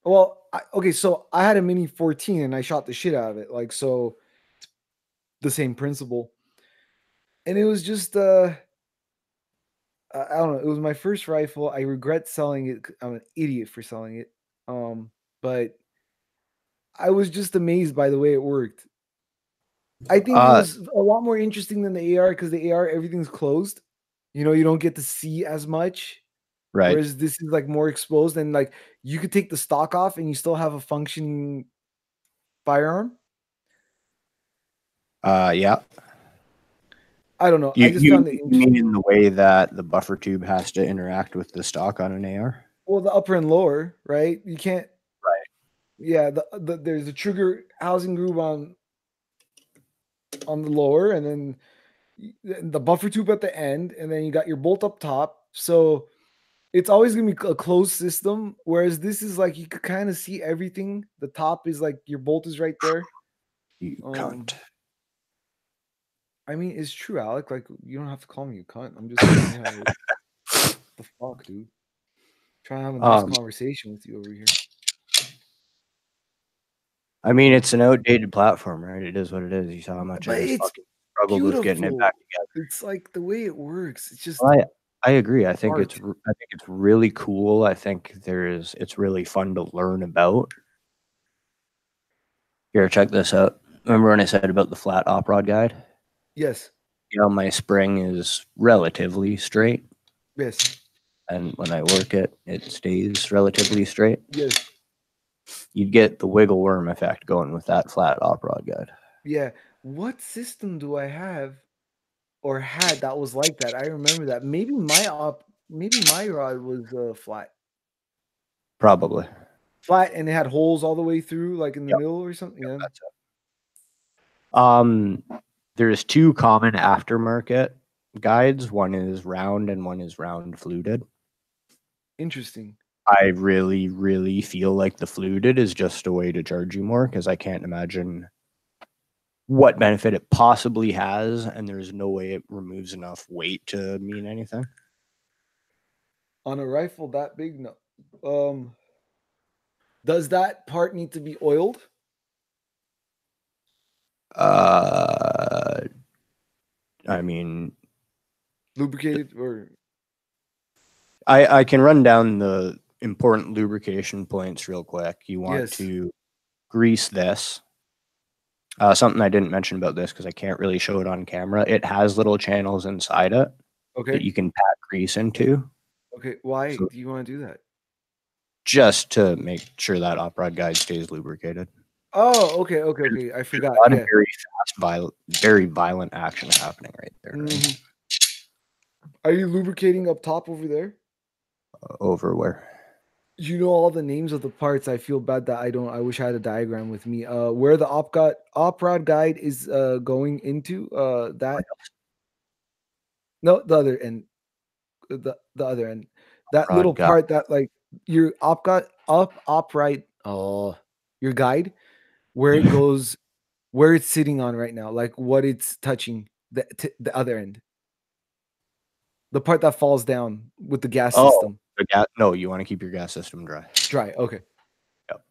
Well, okay, so I had a Mini 14 and I shot the shit out of it. Like, so the same principle. And it was just I don't know, it was my first rifle. I regret selling it. I'm an idiot for selling it. But I was just amazed by the way it worked. I think it was a lot more interesting than the AR because the AR everything's closed. You know, you don't get to see as much. Right. Whereas this is like more exposed and like you could take the stock off and you still have a functioning firearm. Yeah. I don't know. I just found it interesting. You mean in the way that the buffer tube has to interact with the stock on an AR? Well, the upper and lower, right? You can't. Right. Yeah. There's a trigger housing groove on the lower, and then the buffer tube at the end, and then you got your bolt up top. So it's always gonna be a closed system. Whereas this is like you could kind of see everything. The top is like your bolt is right there. You cunt. I mean, it's true, Alec. Like, you don't have to call me a cunt. I'm just saying, the fuck, dude. Trying to have a nice conversation with you over here. I mean, it's an outdated platform, right? It is what it is. You saw how much I just fucking struggled with getting it back together. It's like the way it works. It's just. I agree. I think it's really cool. I think it's really fun to learn about. Here, check this out. Remember when I said about the flat op rod guide? Yes. You know, my spring is relatively straight. Yes. And when I work it, it stays relatively straight. Yes. You'd get the wiggle worm effect going with that flat op rod guide. Yeah. What system do I have or had that was like that? I remember that. Maybe my rod was flat. Probably. Flat, and it had holes all the way through, like in the middle or something. Yeah. That's it. There's two common aftermarket guides. One is round and one is round fluted. Interesting. I really, really feel like the fluted is just a way to charge you more because I can't imagine what benefit it possibly has, and there's no way it removes enough weight to mean anything. On a rifle that big, no. Does that part need to be oiled? I mean, lubricated or I can run down the important lubrication points real quick. You want to grease this. Something I didn't mention about this because I can't really show it on camera. It has little channels inside it that you can pat grease into. Okay, why do you want to do that? Just to make sure that op rod guide stays lubricated. Oh, okay. I forgot. A lot of very very violent action happening right there. Right? Are you lubricating up top over there? Over where? You know all the names of the parts. I feel bad that I don't. I wish I had a diagram with me. Where the op rod guide is going into that. No, the other end. The other end. That little Rod got. part that like your op right. Oh, your guide where it goes, where it's sitting on right now, like what it's touching the other end. The part that falls down with the gas Oh, system. the gas. No, you want to keep your gas system dry. Dry. Okay. Yep.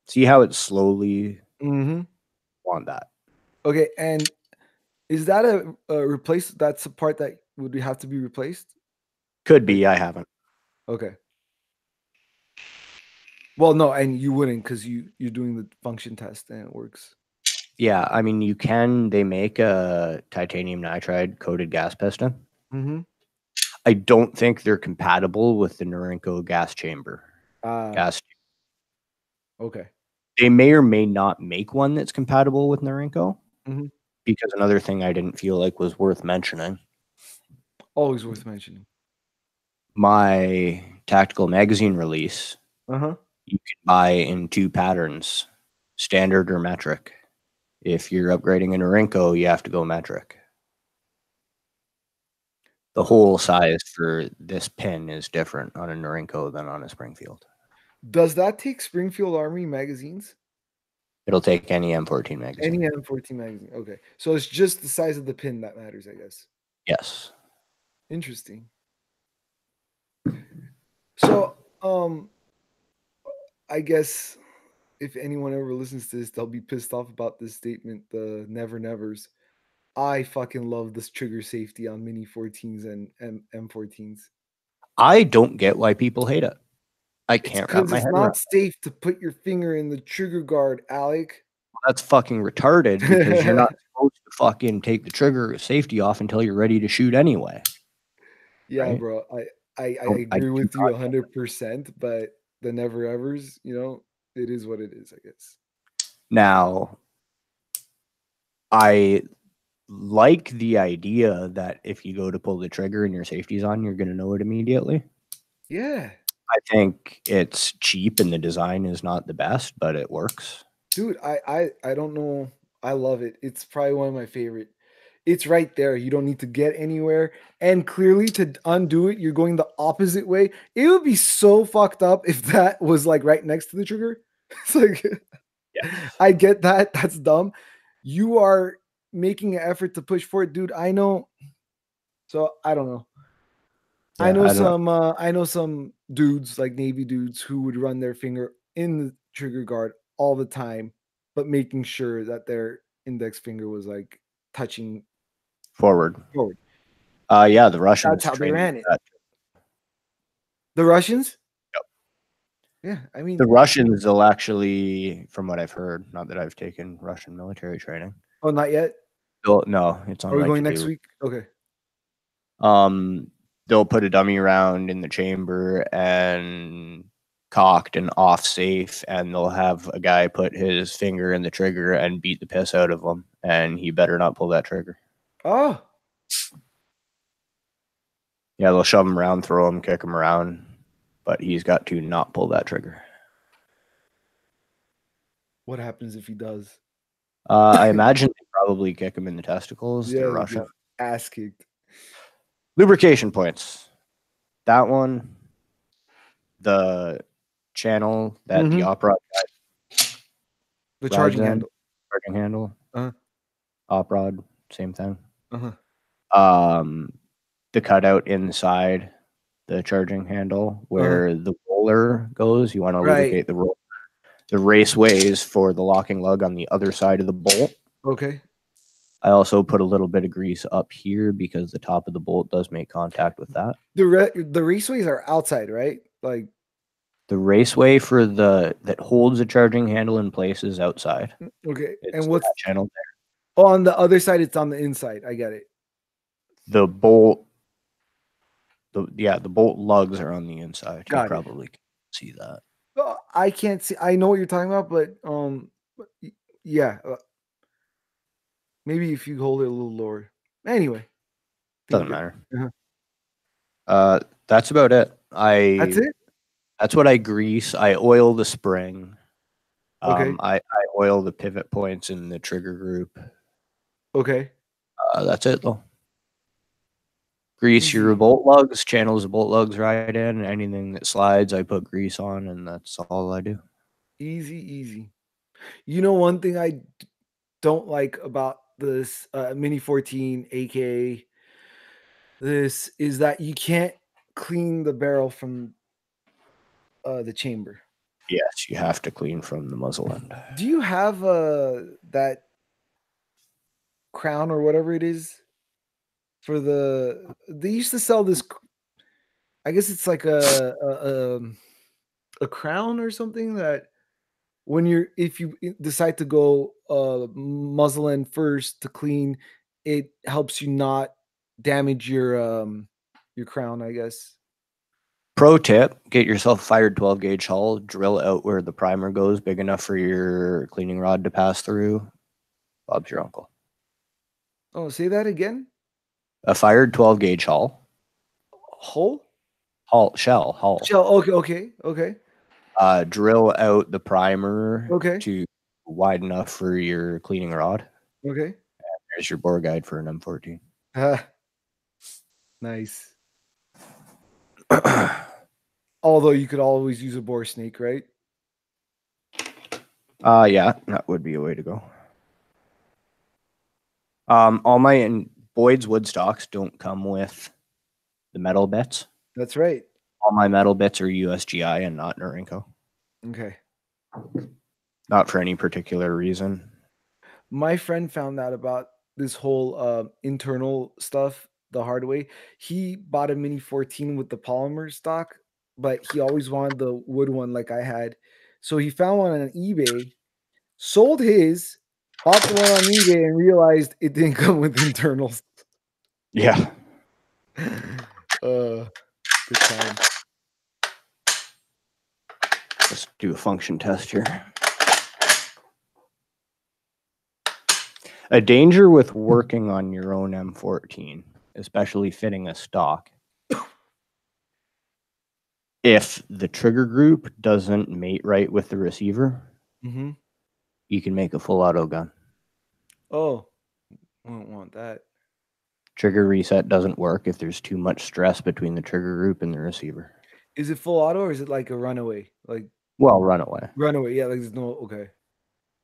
See how it slowly Mm-hmm. want that. Okay. And is that a replace? That's a part that would have to be replaced. Could Like, be. I haven't. okay. Well, no, and you wouldn't because you're doing the function test and it works. Yeah, I mean, you can. They make a titanium nitride coated gas piston. Mm-hmm. I don't think they're compatible with the Norinco gas chamber. Gas. Okay. They may or may not make one that's compatible with Norinco. Mm-hmm. Because another thing I didn't feel like was worth mentioning, Always worth mentioning. my tactical magazine release, Uh-huh. you can buy in two patterns, standard or metric. If you're upgrading a Norinco, you have to go metric. The hole size for this pin is different on a Norinco than on a Springfield. Does that take Springfield Army magazines? It'll take any M14 magazine. Any M14 magazine. Okay. So it's just the size of the pin that matters, I guess. Yes. Interesting. So, I guess if anyone ever listens to this, they'll be pissed off about this statement, the never nevers. I fucking love this trigger safety on Mini 14s and M14s. I don't get why people hate it. I It's can't wrap because my it's head around not safe to put your finger in the trigger guard, Alec. that's fucking retarded because you're not supposed to fucking take the trigger safety off until you're ready to shoot anyway. Yeah, Right? bro. I I agree do with you not get 100%, but the never evers, it is what it is, I guess. now. I like the idea that if you go to pull the trigger and your safety's on, you're going to know it immediately. Yeah. I think it's cheap and the design is not the best, but it works. Dude, I don't know. I love it. It's probably one of my favorite. It's right there. You don't need to get anywhere. And clearly to undo it, you're going the opposite way. It would be so fucked up if that was like right next to the trigger. It's like Yeah. I get that. That's dumb. You are making an effort to push for it, dude. I know. So I don't know. Yeah, I don't know. I know some dudes like Navy dudes who would run their finger in the trigger guard all the time, but making sure that their index finger was like touching Forward. forward. Yeah, the That's Russians how they trained ran it. that. The Russians? Yep. Yeah, I mean The Russians will actually, from what I've heard, not that I've taken Russian military training. oh, not yet. No, it's on Are we my going next to-do. week? Okay. They'll put a dummy round in the chamber and cocked and off safe, and they'll have a guy put his finger in the trigger and beat the piss out of him, and he better not pull that trigger. Oh, Yeah, they'll shove him around, throw him, kick him around, but he's got to not pull that trigger. what happens if he does? I imagine they probably kick him in the testicles. Yeah, They're they Russian. get ass kicked. Lubrication points. That one, the channel that the opera The rides charging in, handle. charging handle, Uh-huh. op rod, same thing. Uh-huh. The cutout inside the charging handle where the roller goes. You want to Right. lubricate the roller. The raceways for the locking lug on the other side of the bolt. Okay. I also put a little bit of grease up here because the top of the bolt does make contact with that. The raceways are outside, right? Like the raceway for that holds the charging handle in place is outside. okay. It's And what's that channel there. on the other side? It's on the inside. I get it. The bolt, the bolt lugs are on the inside. Got you it. probably can see that. I can't see. I know what you're talking about, but yeah. Maybe if you hold it a little lower. Anyway, Doesn't think matter. uh That's about it. that's it. That's what I grease. I oil the spring. Okay. I oil the pivot points in the trigger group. Okay. That's it though. Grease your Easy. bolt lugs, channels the bolt lugs right in. Anything that slides, I put grease on, and that's all I do. Easy. Easy. You know, one thing I don't like about this Mini 14, aka this, is that you can't clean the barrel from the chamber. Yes, you have to clean from the muzzle end. Do you have that crown or whatever it is for the? They used to sell this. I guess it's like a crown or something that when you're if you decide to go muzzle end first to clean, it helps you not damage your crown, I guess. Pro tip: get yourself a fired 12 gauge hull. Drill out where the primer goes, big enough for your cleaning rod to pass through. Bob's your uncle. Oh, say that again. A fired 12 gauge hull, Hole? hull. Shell. Okay, okay, okay, Drill out the primer okay, to wide enough for your cleaning rod. okay. There's your bore guide for an M14. Ah, nice. Although you could always use a bore snake, right? Yeah, that would be a way to go. All my and Boyd's wood stocks don't come with the metal bits. That's right. All my metal bits are USGI and not Norinco. Okay. Not for any particular reason. My friend found out about this whole internal stuff the hard way. He bought a Mini 14 with the polymer stock, but he always wanted the wood one like I had. So he found one on eBay, sold his, bought the one on eBay, and realized it didn't come with internals. Yeah. Good time. Let's do a function test here. A danger with working on your own M14, especially fitting a stock, if the trigger group doesn't mate right with the receiver, Mm-hmm. you can make a full auto gun. Oh, won't want that. Trigger reset doesn't work if there's too much stress between the trigger group and the receiver. Is it full auto or is it like a runaway? Like Well, runaway. runaway, yeah, like there's no okay.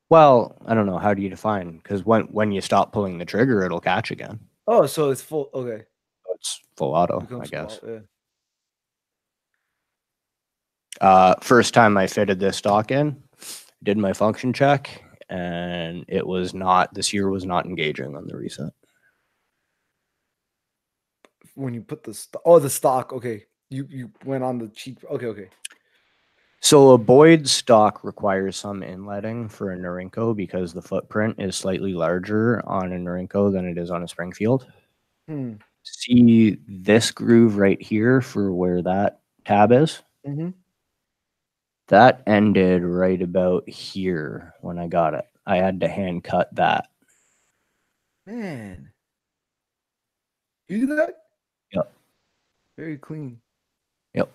Well, I don't know. How do you define? Because when you stop pulling the trigger, it'll catch again. Oh, so it's full okay. So it's full auto, I Becomes full guess. auto, yeah. First time I fitted this stock in, did my function check, and it was not. This year was not engaging on the reset. When you put the stock, okay. You went on the cheap. Okay, okay. So a Boyd stock requires some inletting for a Norinco because the footprint is slightly larger on a Norinco than it is on a Springfield. Hmm. See this groove right here for where that tab is? Mm-hmm. That ended right about here when I got it. I had to hand cut that. Man, you do that? Yep. Very clean. Yep.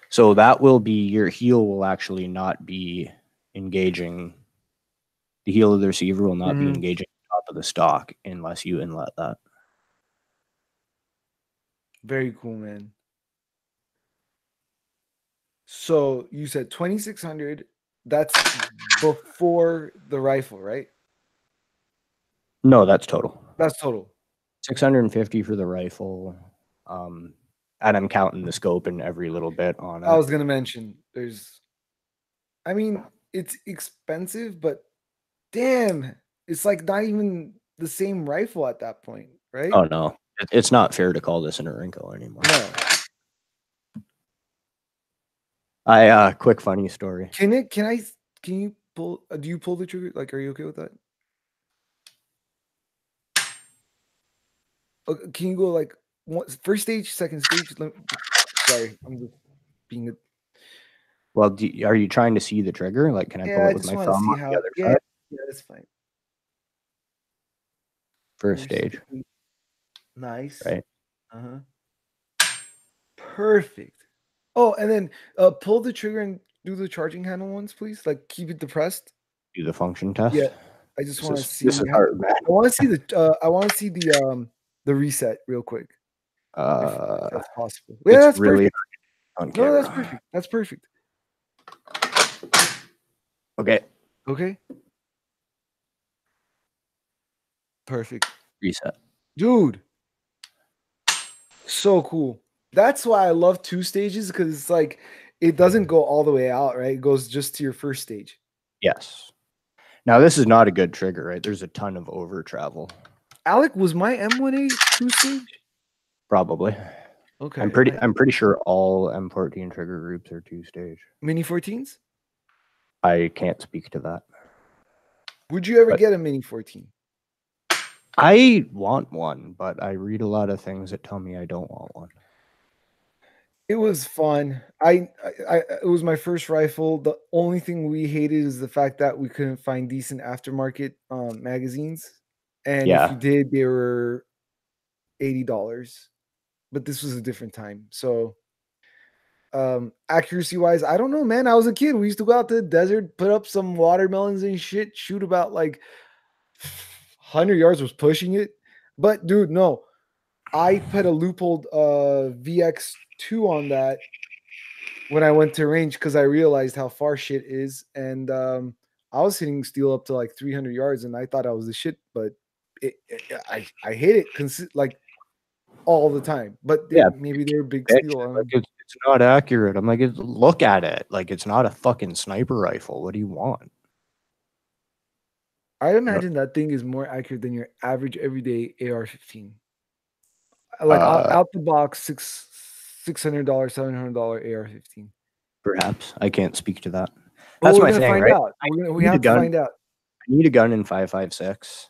So that will be, your heel will actually not be engaging. The heel of the receiver will not be Mm-hmm. engaging the top of the stock unless you inlet that. Very cool, man. So you said 2600. That's before the rifle, right? No, that's total. That's total. 650 for the rifle. And I'm counting the scope and every little bit on I it. was gonna mention I mean, it's expensive, but damn, it's like not even the same rifle at that point, right? Oh no, it's not fair to call this an Norinco anymore. No. Quick funny story. Can you pull do you pull the trigger? Like, are you okay with that? Can you go like first stage, second stage? Sorry, I'm just being a Well, are you trying to see the trigger? Like, can I pull yeah, it I with just my want to thumb see on the how other yeah, side? yeah, that's fine. first stage, 168. Nice. right? Uh-huh. Perfect. Oh, and then pull the trigger and do the charging handle ones, please. Like keep it depressed. Do the function Yeah. test. I just This want to is see this is hard, man. I want to see the reset real quick if Uh, that's possible. Yeah, it's that's really perfect. hard on No, that's camera. perfect. That's perfect. Okay, Okay. Perfect. reset. Dude, so cool. That's why I love two stages because it's like it doesn't go all the way out, right? It goes just to your first stage. Yes. Now this is not a good trigger, right? There's a ton of over travel. Alec, was my M1A two stage? Probably. Okay. I'm pretty sure all M14 trigger groups are two stage. Mini 14s? I can't speak to that. Would you ever But get a Mini 14? I want one, but I read a lot of things that tell me I don't want one. It was fun. I it was my first rifle. The only thing we hated is the fact that we couldn't find decent aftermarket magazines, and if you Yeah. did, they were $80. But this was a different time, so accuracy wise, I don't know, man. I was a kid. We used to go out to the desert, put up some watermelons and shit, shoot about like 100 yards was pushing it. But dude, no, I put a loophole VX2 on that when I went to range because I realized how far shit is. And I was hitting steel up to like 300 yards and I thought I was the shit, but I hit it like all the time. But Yeah. maybe they're big Bitch, steel. like it's not accurate. I'm like, look at it. Like it's not a fucking sniper rifle. What do you want? I You know, imagine that thing is more accurate than your average everyday AR-15. Like out the box, $600, $700 AR-15. perhaps I can't speak to that. Well, That's we're my gonna thing, find right? out. I We need a have to gun. find out. I need a gun in 5.56,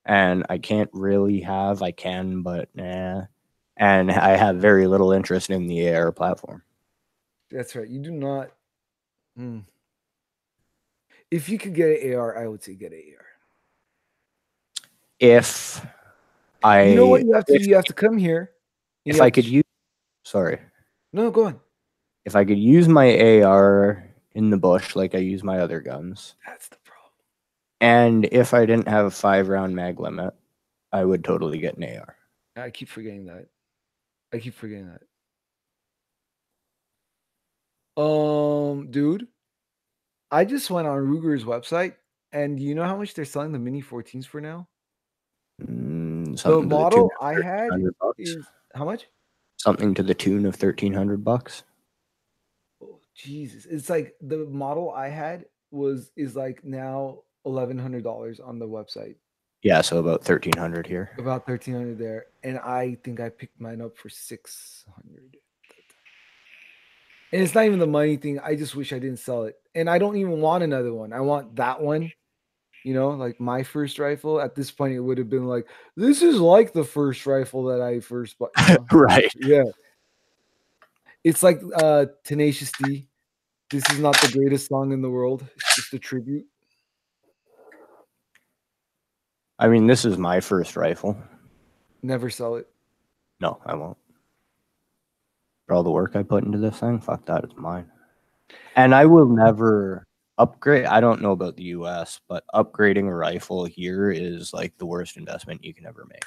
and I can't really have. I can, but nah. And I have very little interest in the AR platform. That's right. You do not. Hmm. If you could get an AR, I would say get an AR. If You know what I you have to do? You have to come here. And you if I have to. could use sorry, No, go on. if I could use my AR in the bush like I use my other guns, That's the problem. and if I didn't have a 5 round mag limit, I would totally get an AR. I keep forgetting that. I keep forgetting that. Dude, I just went on Ruger's website, and do you know how much they're selling the Mini 14s for now? The Something to the tune model of I had 1,300 bucks. is how much? Something to the tune of 1,300 bucks. Oh, Jesus. It's like the model I had is like now $1,100 on the website. Yeah, so about 1,300 here. About 1,300 there. And I think I picked mine up for 600. And it's not even the money thing. I just wish I didn't sell it. And I don't even want another one. I want that one. You know, like my first rifle. At this point, it would have been like, this is like the first rifle that I first bought, you know? Right. Yeah. It's like Tenacious D. This is not the greatest song in the world. It's just a tribute. I mean, this is my first rifle. Never sell it. No, I won't. For all the work I put into this thing, fuck that, it's mine. And I will never upgrade. I don't know about the US, but upgrading a rifle here is like the worst investment you can ever make.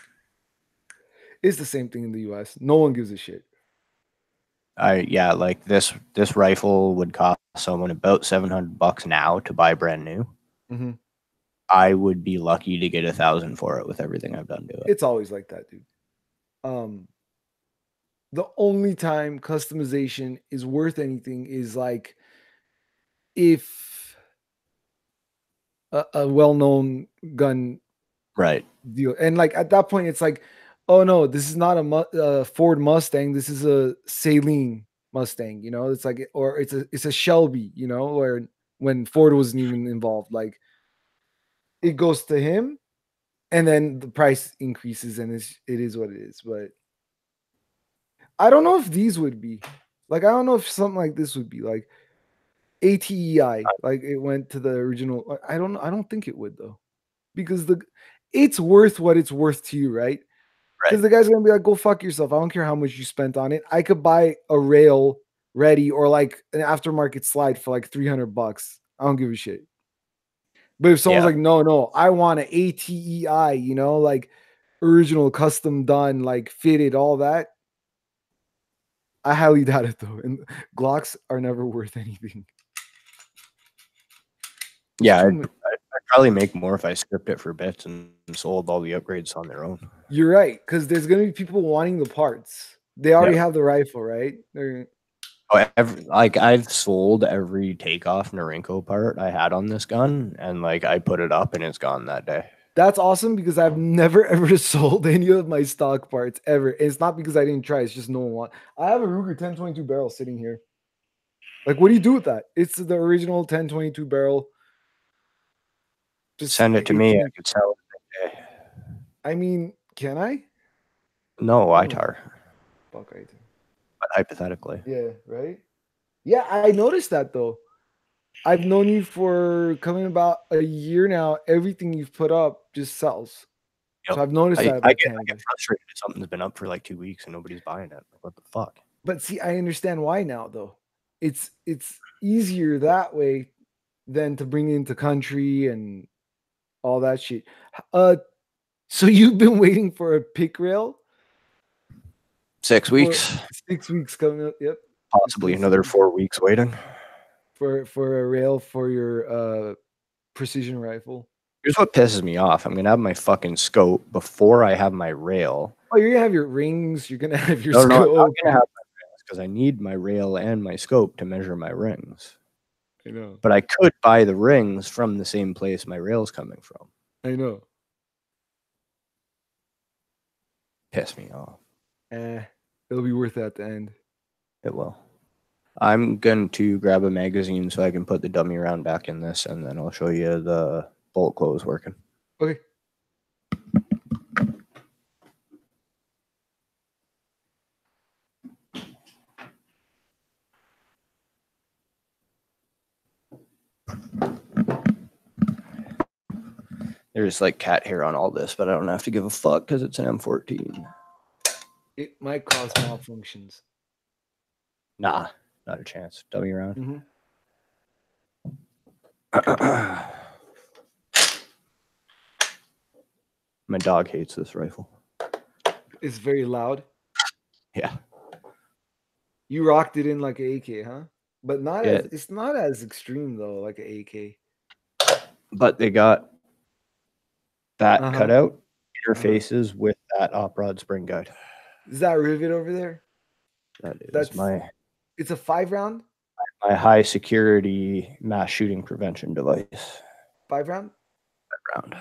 It's the same thing in the US. No one gives a shit. Yeah, like this rifle would cost someone about 700 bucks now to buy brand new. Mm-hmm. I would be lucky to get 1,000 for it with everything I've done to it. It's always like that, dude. The only time customization is worth anything is like if a well-known gun Right. deal, and like at that point, it's like, oh no, this is not a Ford Mustang. This is a Saline Mustang. You know, it's like, or it's a Shelby. You know, where when Ford wasn't even involved, like it goes to him, and then the price increases, and it is what it is. But I don't know if these would be like, I don't know if something like this would be like ATEI, like it went to the original. I don't think it would though, because it's worth what it's worth to you, right? Right. Because the guy's gonna be like, go fuck yourself. I don't care how much you spent on it. I could buy a rail ready or like an aftermarket slide for like $300. I don't give a shit. But if someone's Yeah. like, no, I want an ATEI, like original, custom done, like fitted, all that. I highly doubt it though. And Glocks are never worth anything. Yeah, I'd probably make more if I stripped it for bits and sold all the upgrades on their own. You're right, because there's gonna be people wanting the parts. They already have the rifle, right? Like I've sold every takeoff Norinco part I had on this gun, and like I put it up and it's gone that day. That's awesome because I've never ever sold any of my stock parts ever. And it's not because I didn't try, it's just no one wants. I have a Ruger 1022 barrel sitting here. Like, what do you do with that? It's the original 1022 barrel. Just send it to me. I could sell it that day. I mean, can I? No, ITAR. Fuck, I do. But hypothetically. Yeah, right? Yeah, I noticed that though. I've known you for coming about a year now. Everything you've put up just sells. Yep. So I've noticed that. I get frustrated if something's been up for like 2 weeks and nobody's buying it. Like, what the fuck? But see, I understand why now though. It's easier that way than to bring it into country and all that shit. So you've been waiting for a pick rail? 6 weeks. 6 weeks coming up. Yep. Possibly another 4 weeks waiting. For a rail for your precision rifle. Here's what pisses me off. I'm gonna have my fucking scope before I have my rail. Oh, you're gonna have your rings. You're gonna have your scope. No, I'm not gonna have my rings because I need my rail and my scope to measure my rings. I know. But I could buy the rings from the same place my rail's coming from. I know. Piss me off. It'll be worth it at the end. It will. I'm going to grab a magazine so I can put the dummy round back in this, and then I'll show you the bolt close working. Okay. There's like cat hair on all this, but I don't have to give a fuck because it's an M14. It might cause malfunctions. Nah, not a chance. Dummy round. Mm-hmm. My dog hates this rifle. It's very loud. Yeah. You rocked it in like an AK, huh? But not as it's not as extreme though, like an AK. But they got that cutout interfaces with that op rod spring guide. Is that rivet over there? That's my. It's a 5-round. My high security mass shooting prevention device. 5-round. 5-round.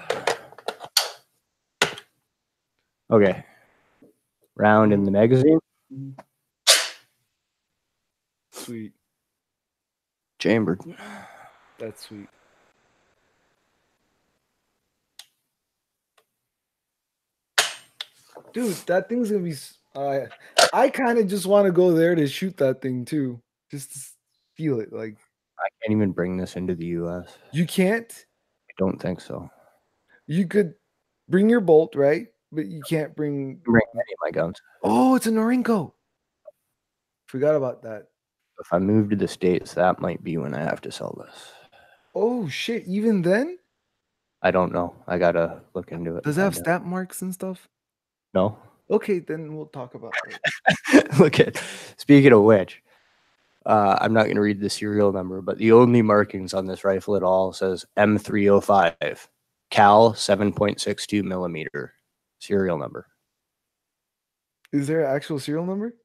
Okay. Round in the magazine. Sweet. Chambered. That's sweet. Dude, that thing's gonna be. I kind of just want to go there to shoot that thing too, just to feel it. Like I can't even bring this into the U.S. You can't. I don't think so. You could bring your bolt, right? But you can't bring any of my guns. Oh, it's a Norinco. Forgot about that. If I move to the States, that might be when I have to sell this. Oh shit! Even then? I don't know. I gotta look into it. Does it have stamp marks and stuff? No. Okay, then we'll talk about that. Look at. Speaking of which, I'm not going to read the serial number, but the only markings on this rifle at all says M305, cal 7.62 millimeter serial number. Is there an actual serial number?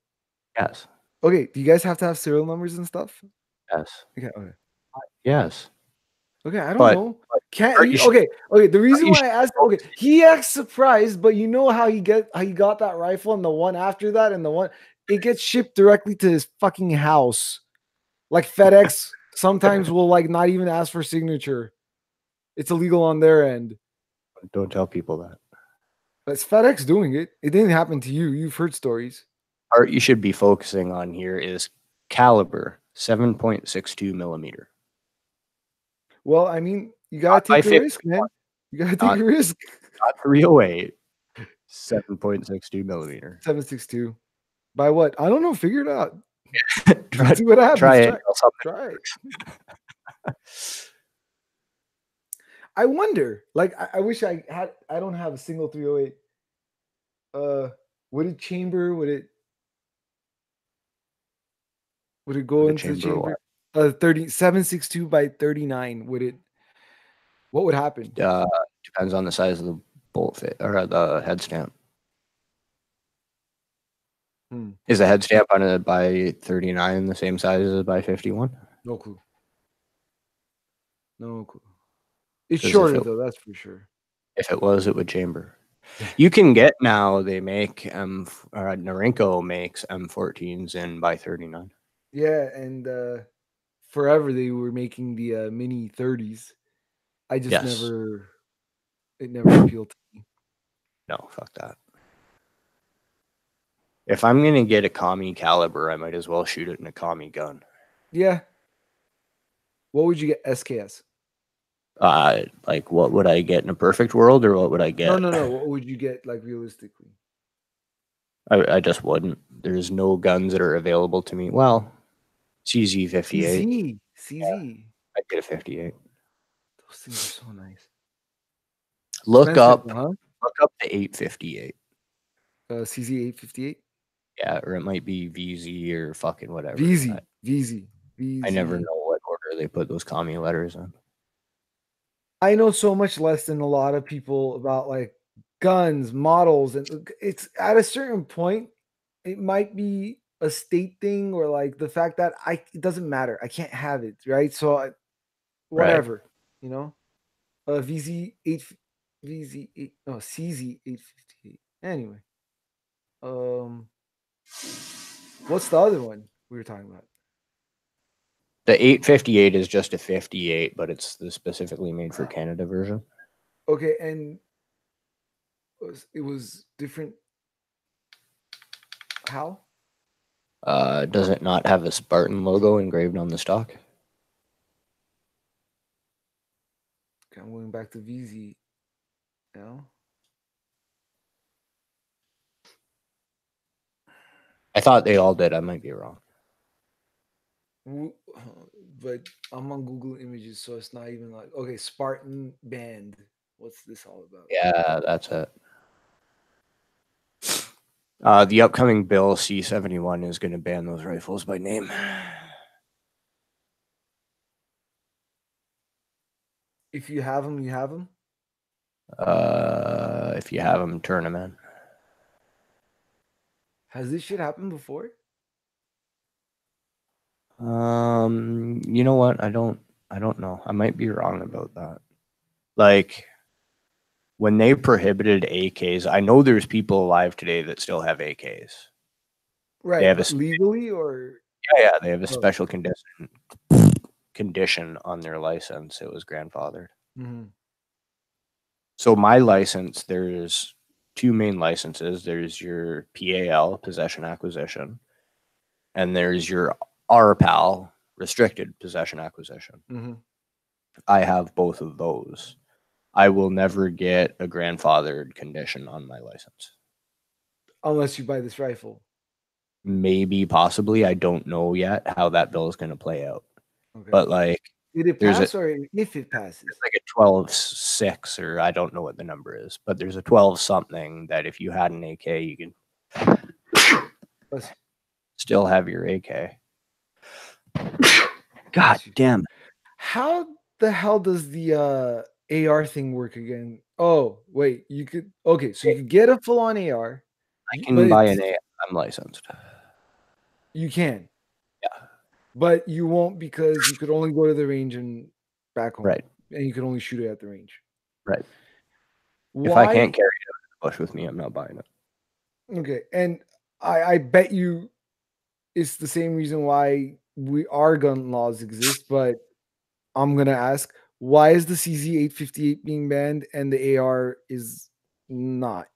Yes. Okay. Do you guys have to have serial numbers and stuff? Yes. Okay. Okay. Yes. Okay, I don't know. Okay. The reason why I asked, he acts surprised, but you know how he got that rifle and the one after that and the one it gets shipped directly to his fucking house. Like FedEx sometimes will like not even ask for signature. It's illegal on their end. Don't tell people that. That's FedEx doing it. It didn't happen to you. You've heard stories. Part you should be focusing on here is caliber 7.62 millimeter. Well, I mean, you gotta take a risk, man. You gotta take a risk. Not 308. 7.62 millimeter. 7.62. By what? I don't know. Figure it out. try, See what happens. try it. Try it. I wonder. Like, I wish I had. I don't have a single 308. Would it chamber? Would it go into the chamber? 7.62 by 39. Would it? What would happen? Depends on the size of the bolt fit or the head stamp. Is the head stamp on a by 39 the same size as by 51? No clue. No clue. It's shorter though, that's for sure. If it was, it would chamber. You can get now. They make Norinco makes M14s in by 39. Yeah, and forever they were making the mini 30s. I just never. It never appealed to me. No, fuck that. If I'm gonna get a commie caliber, I might as well shoot it in a commie gun. Yeah. What would you get SKS? Like what would I get in a perfect world, or what would I get? No. What would you get, like, realistically? I just wouldn't. There's no guns that are available to me. Well, CZ58. CZ. Yeah, I'd get a 58. Those things are so nice. Look up the 858. CZ 858. Yeah, or it might be VZ or fucking whatever. VZ. I never know what order they put those commie letters in. I know so much less than a lot of people about, like, guns, models, and it's at a certain point, it might be a state thing, or like the fact that it doesn't matter. I can't have it, right? So whatever, you know. VZ8, VZ8, no, CZ858. Anyway, what's the other one we were talking about? The 858 is just a 58, but it's the specifically made for Canada version. Okay, and it was different. How? Does it not have a Spartan logo engraved on the stock? Okay, I'm going back to VZ now. I thought they all did. I might be wrong. But I'm on Google Images, so it's not even like, okay, Spartan band. What's this all about? Yeah, that's it. The upcoming bill C-71 is going to ban those rifles by name. If you have them, you have them. If you have them, turn them in. Has this shit happened before? You know what? I don't know. I might be wrong about that. Like, when they prohibited AKs, I know there's people alive today that still have AKs. Right. They have legally, or yeah, they have a special condition on their license. It was grandfathered. Mm-hmm. So my license, there's two main licenses. There's your PAL, possession acquisition, and there's your RPAL, restricted possession acquisition. Mm-hmm. I have both of those. I will never get a grandfathered condition on my license. Unless you buy this rifle. Maybe, possibly. I don't know yet how that bill is going to play out. Okay. But like, did it pass, or if it passes? It's like a 12.6, or I don't know what the number is, but there's a 12 something that if you had an AK, you can still have your AK. God damn. How the hell does the AR thing work again? Oh, wait, you could, okay, so you could get a full-on AR. I can buy an AR. I'm licensed. You can. Yeah. But you won't, because you could only go to the range and back home. Right. And you could only shoot it at the range. Right. If I can't carry it in the bush with me, I'm not buying it. Okay. And I bet you it's the same reason why our gun laws exist, but I'm going to ask, why is the CZ858 being banned and the AR is not?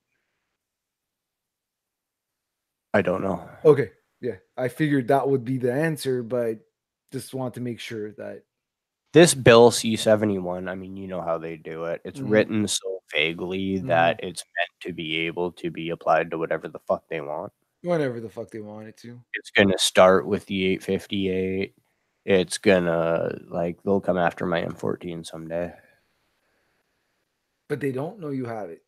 I don't know. Okay. Yeah. I figured that would be the answer, but just want to make sure that this bill C-71, I mean, you know how they do it. It's written so vaguely Mhm. that it's meant to be able to be applied to whatever the fuck they want. Whenever the fuck they want it to. It's gonna start with the 858. It's gonna like they'll come after my M14 someday. But they don't know you have it.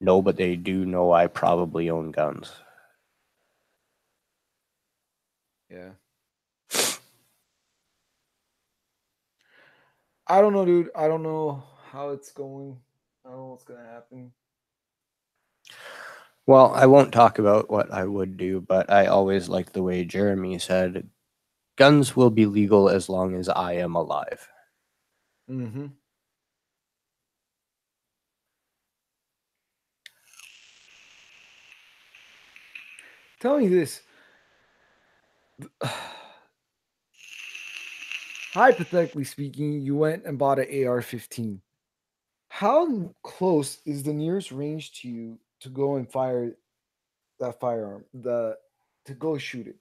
No, but they do know I probably own guns. Yeah. I don't know, dude. I don't know how it's going. I don't know what's gonna happen. Well, I won't talk about what I would do, but I always like the way Jeremy said guns will be legal as long as I am alive. Mm-hmm. Tell me this. Hypothetically speaking, you went and bought an AR-15. How close is the nearest range to you to go and fire that firearm? To go shoot it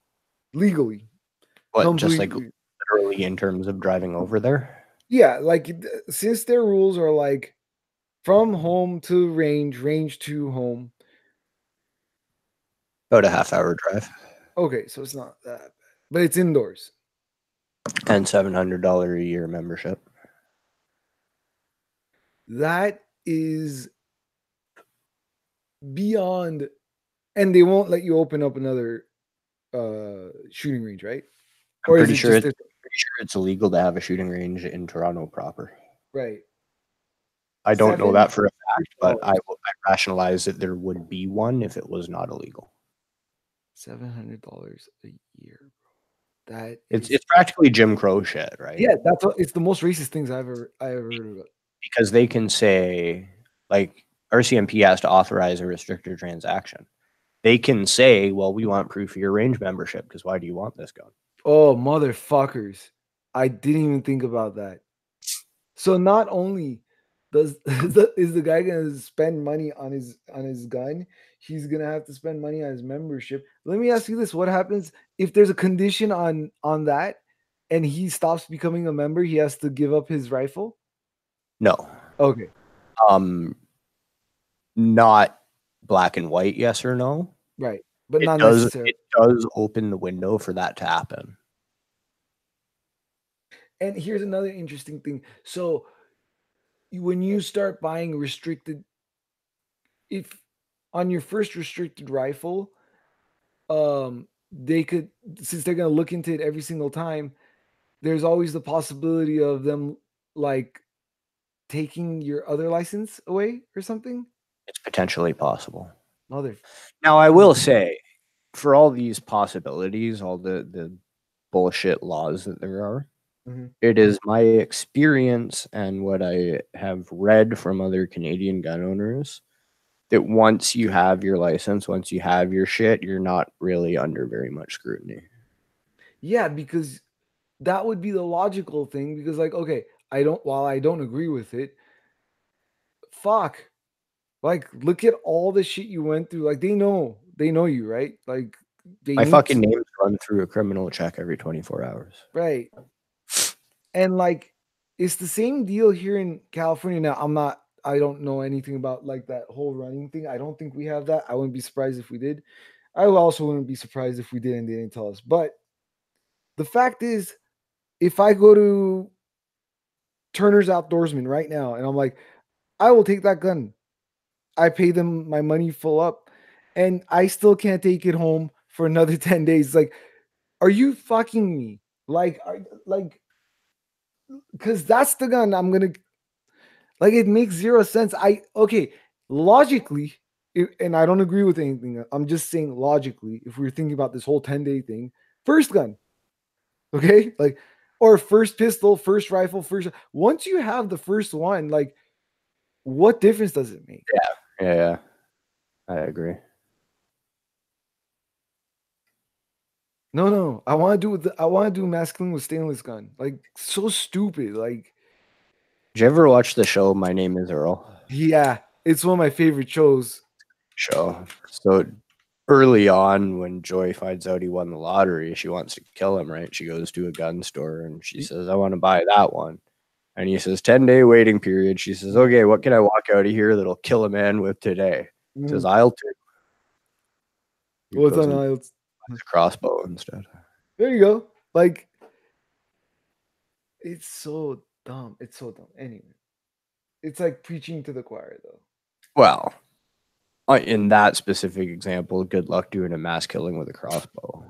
legally, What, just like completely. literally in terms of driving over there? Yeah, like since their rules are like from home to range, range to home. About a half-hour drive Okay, so it's not that bad, but it's indoors. and $700 a year membership. That is beyond, and they won't let you open up another shooting range, right? I'm Or is pretty it sure just it's this? pretty sure it's illegal to have a shooting range in Toronto proper. Right? I don't know Seven that for a hundred fact, but I dollars. rationalize that there would be one if it was not illegal. $700 a year. That It's is, it's practically Jim Crow shit, right? yeah. That's what, it's the most racist things I ever heard about. Because they can say like RCMP has to authorize a restricted transaction. They can say, "Well, we want proof of your range membership because why do you want this gun?" Oh, motherfuckers! I didn't even think about that. So not only does is the guy gonna spend money on his gun, he's gonna have to spend money on his membership. Let me ask you this: what happens if there's a condition on that, and he stops becoming a member? He has to give up his rifle. No, Okay, um, not black and white, yes or no. right, but It not does. necessarily. It does open the window for that to happen. And here's another interesting thing. So when you start buying restricted, if on your first restricted rifle, they could, since they're gonna look into it every single time, there's always the possibility of them like taking your other license away or something. It's potentially possible. Mother. Now, I will say, for all these possibilities, all the bullshit laws that there are, Mhm. it is my experience and what I have read from other Canadian gun owners that once you have your license, once you have your shit, you're not really under very much scrutiny. Yeah, because that would be the logical thing. Because like, okay, I don't. While I don't agree with it, fuck. Like, look at all the shit you went through. Like, they know you, right? Like, they My need fucking to, name's run through a criminal check every 24 hours. right? And like, it's the same deal here in California. Now, I don't know anything about like that whole running thing. I don't think we have that. I wouldn't be surprised if we did. I also wouldn't be surprised if we did and they didn't tell us. But the fact is, if I go to Turner's Outdoorsman right now and I'm like, I will take that gun. I pay them my money full up and I still can't take it home for another 10 days. Like, are you fucking me? Like, because that's the gun I'm gonna, like, it makes zero sense. Okay, logically, and I don't agree with anything. I'm just saying logically, if we are thinking about this whole 10-day thing, first gun, okay, like, or first pistol, first rifle, first. Once you have the first one, like, what difference does it make? Yeah, I agree. No, no, I want to do masculine with stainless gun. Like, so stupid. Like, Did you ever watch the show My Name Is Earl? yeah, it's one of my favorite shows. Show. So early on, when Joy finds out he won the lottery, she wants to kill him, right? She goes to a gun store and she says, I want to buy that one. And he says, 10-day waiting period. She says, okay, what can I walk out of here that'll kill a man with today? He says, aisle 2. He What's goes on and aisles? buys a crossbow instead. There you go. Like, it's so dumb. It's so dumb. Anyway, it's like preaching to the choir, though. Well, in that specific example, good luck doing a mass killing with a crossbow.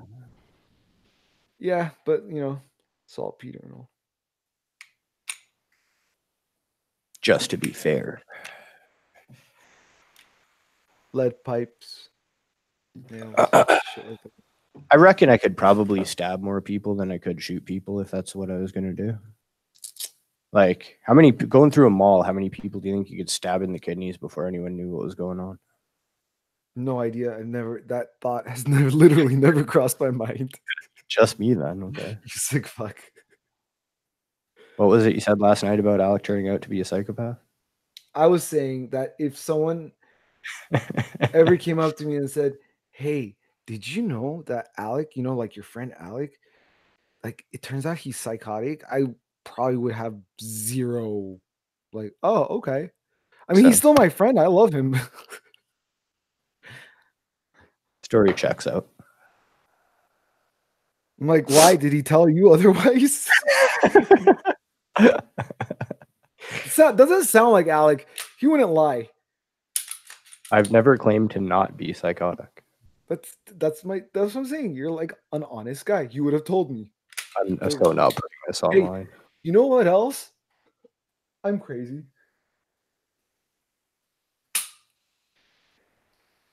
Yeah, but you know, saltpeter and all. Just to be fair. Lead pipes, nails, shit like that. I reckon I could probably stab more people than I could shoot people if that's what I was going to do. Like, how many going through a mall? How many people do you think you could stab in the kidneys before anyone knew what was going on? No idea. I've never. That thought has never, literally, never crossed my mind. Just me then. Okay. You sick fuck. What was it you said last night about Alec turning out to be a psychopath? I was saying that if someone ever came up to me and said, "Hey, did you know that Alec? You know, like your friend Alec, like it turns out he's psychotic." I probably would have zero. Like, oh, okay. I mean, he's So, still my friend. I love him. story checks out. I'm like, why did he tell you otherwise? Doesn't sound like Alec. He wouldn't lie. I've never claimed to not be psychotic. That's what I'm saying. You're like an honest guy. You would have told me. I'm still not putting this online. Hey, you know what else? I'm crazy.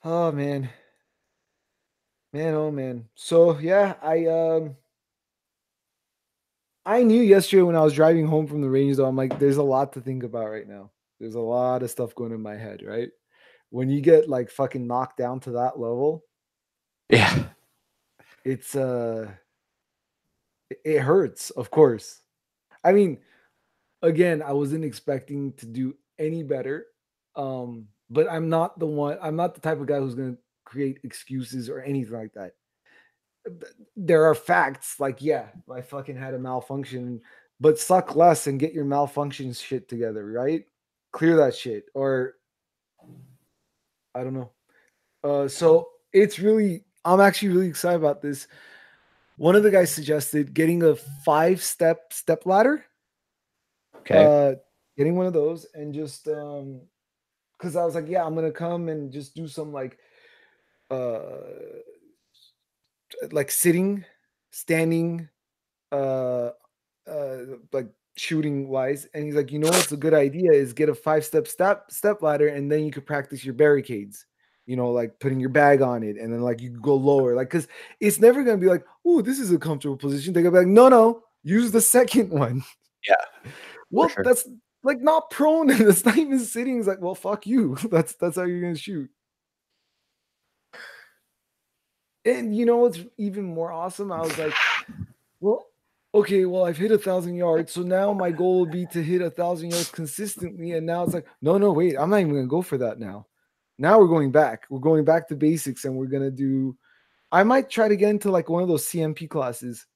Oh man. Man, oh man. So yeah, I knew yesterday when I was driving home from the range, though, I'm like, there's a lot to think about right now. There's a lot of stuff going in my head, right? When you get like fucking knocked down to that level, Yeah. it's it hurts, of course. I mean, again, I wasn't expecting to do any better. But I'm not the type of guy who's gonna create excuses or anything like that. There are facts, like, yeah, I fucking had a malfunction, but suck less and get your malfunction shit together, right? Clear that shit, or I don't know. So I'm actually really excited about this. One of the guys suggested getting a 5-step ladder. Okay. Getting one of those and just because I was like, yeah, I'm gonna come and just do some uh like sitting, standing, uh like shooting wise. And he's like, you know what's a good idea is get a 5-step ladder, and then you could practice your barricades. You know, like putting your bag on it, and then like you could go lower, like because it's never gonna be like, oh, this is a comfortable position. They're gonna be like, no, use the second one. Yeah. Well, Sure. that's like not prone, and it's not even sitting. It's like, well, fuck you. That's how you're gonna shoot. And you know what's even more awesome? I was like, well, okay, well, I've hit 1,000 yards, so now my goal will be to hit 1,000 yards consistently. And now it's like, no, wait, I'm not even gonna go for that now. Now we're going back. We're going back to basics, and we're gonna do. I might try to get into like one of those CMP classes.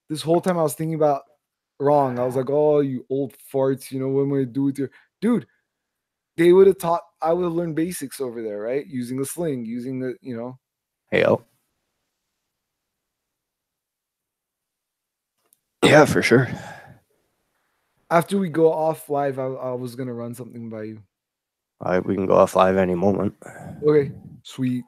This whole time I was thinking about wrong. I was like, oh, you old farts, you know, what am I gonna do with your dude? They would have taught. I would have learned basics over there, right? Using the sling, using the, you know. Hey, oh. Yeah, for sure. After we go off live, I was gonna run something by you. We can go off live any moment. Okay, sweet.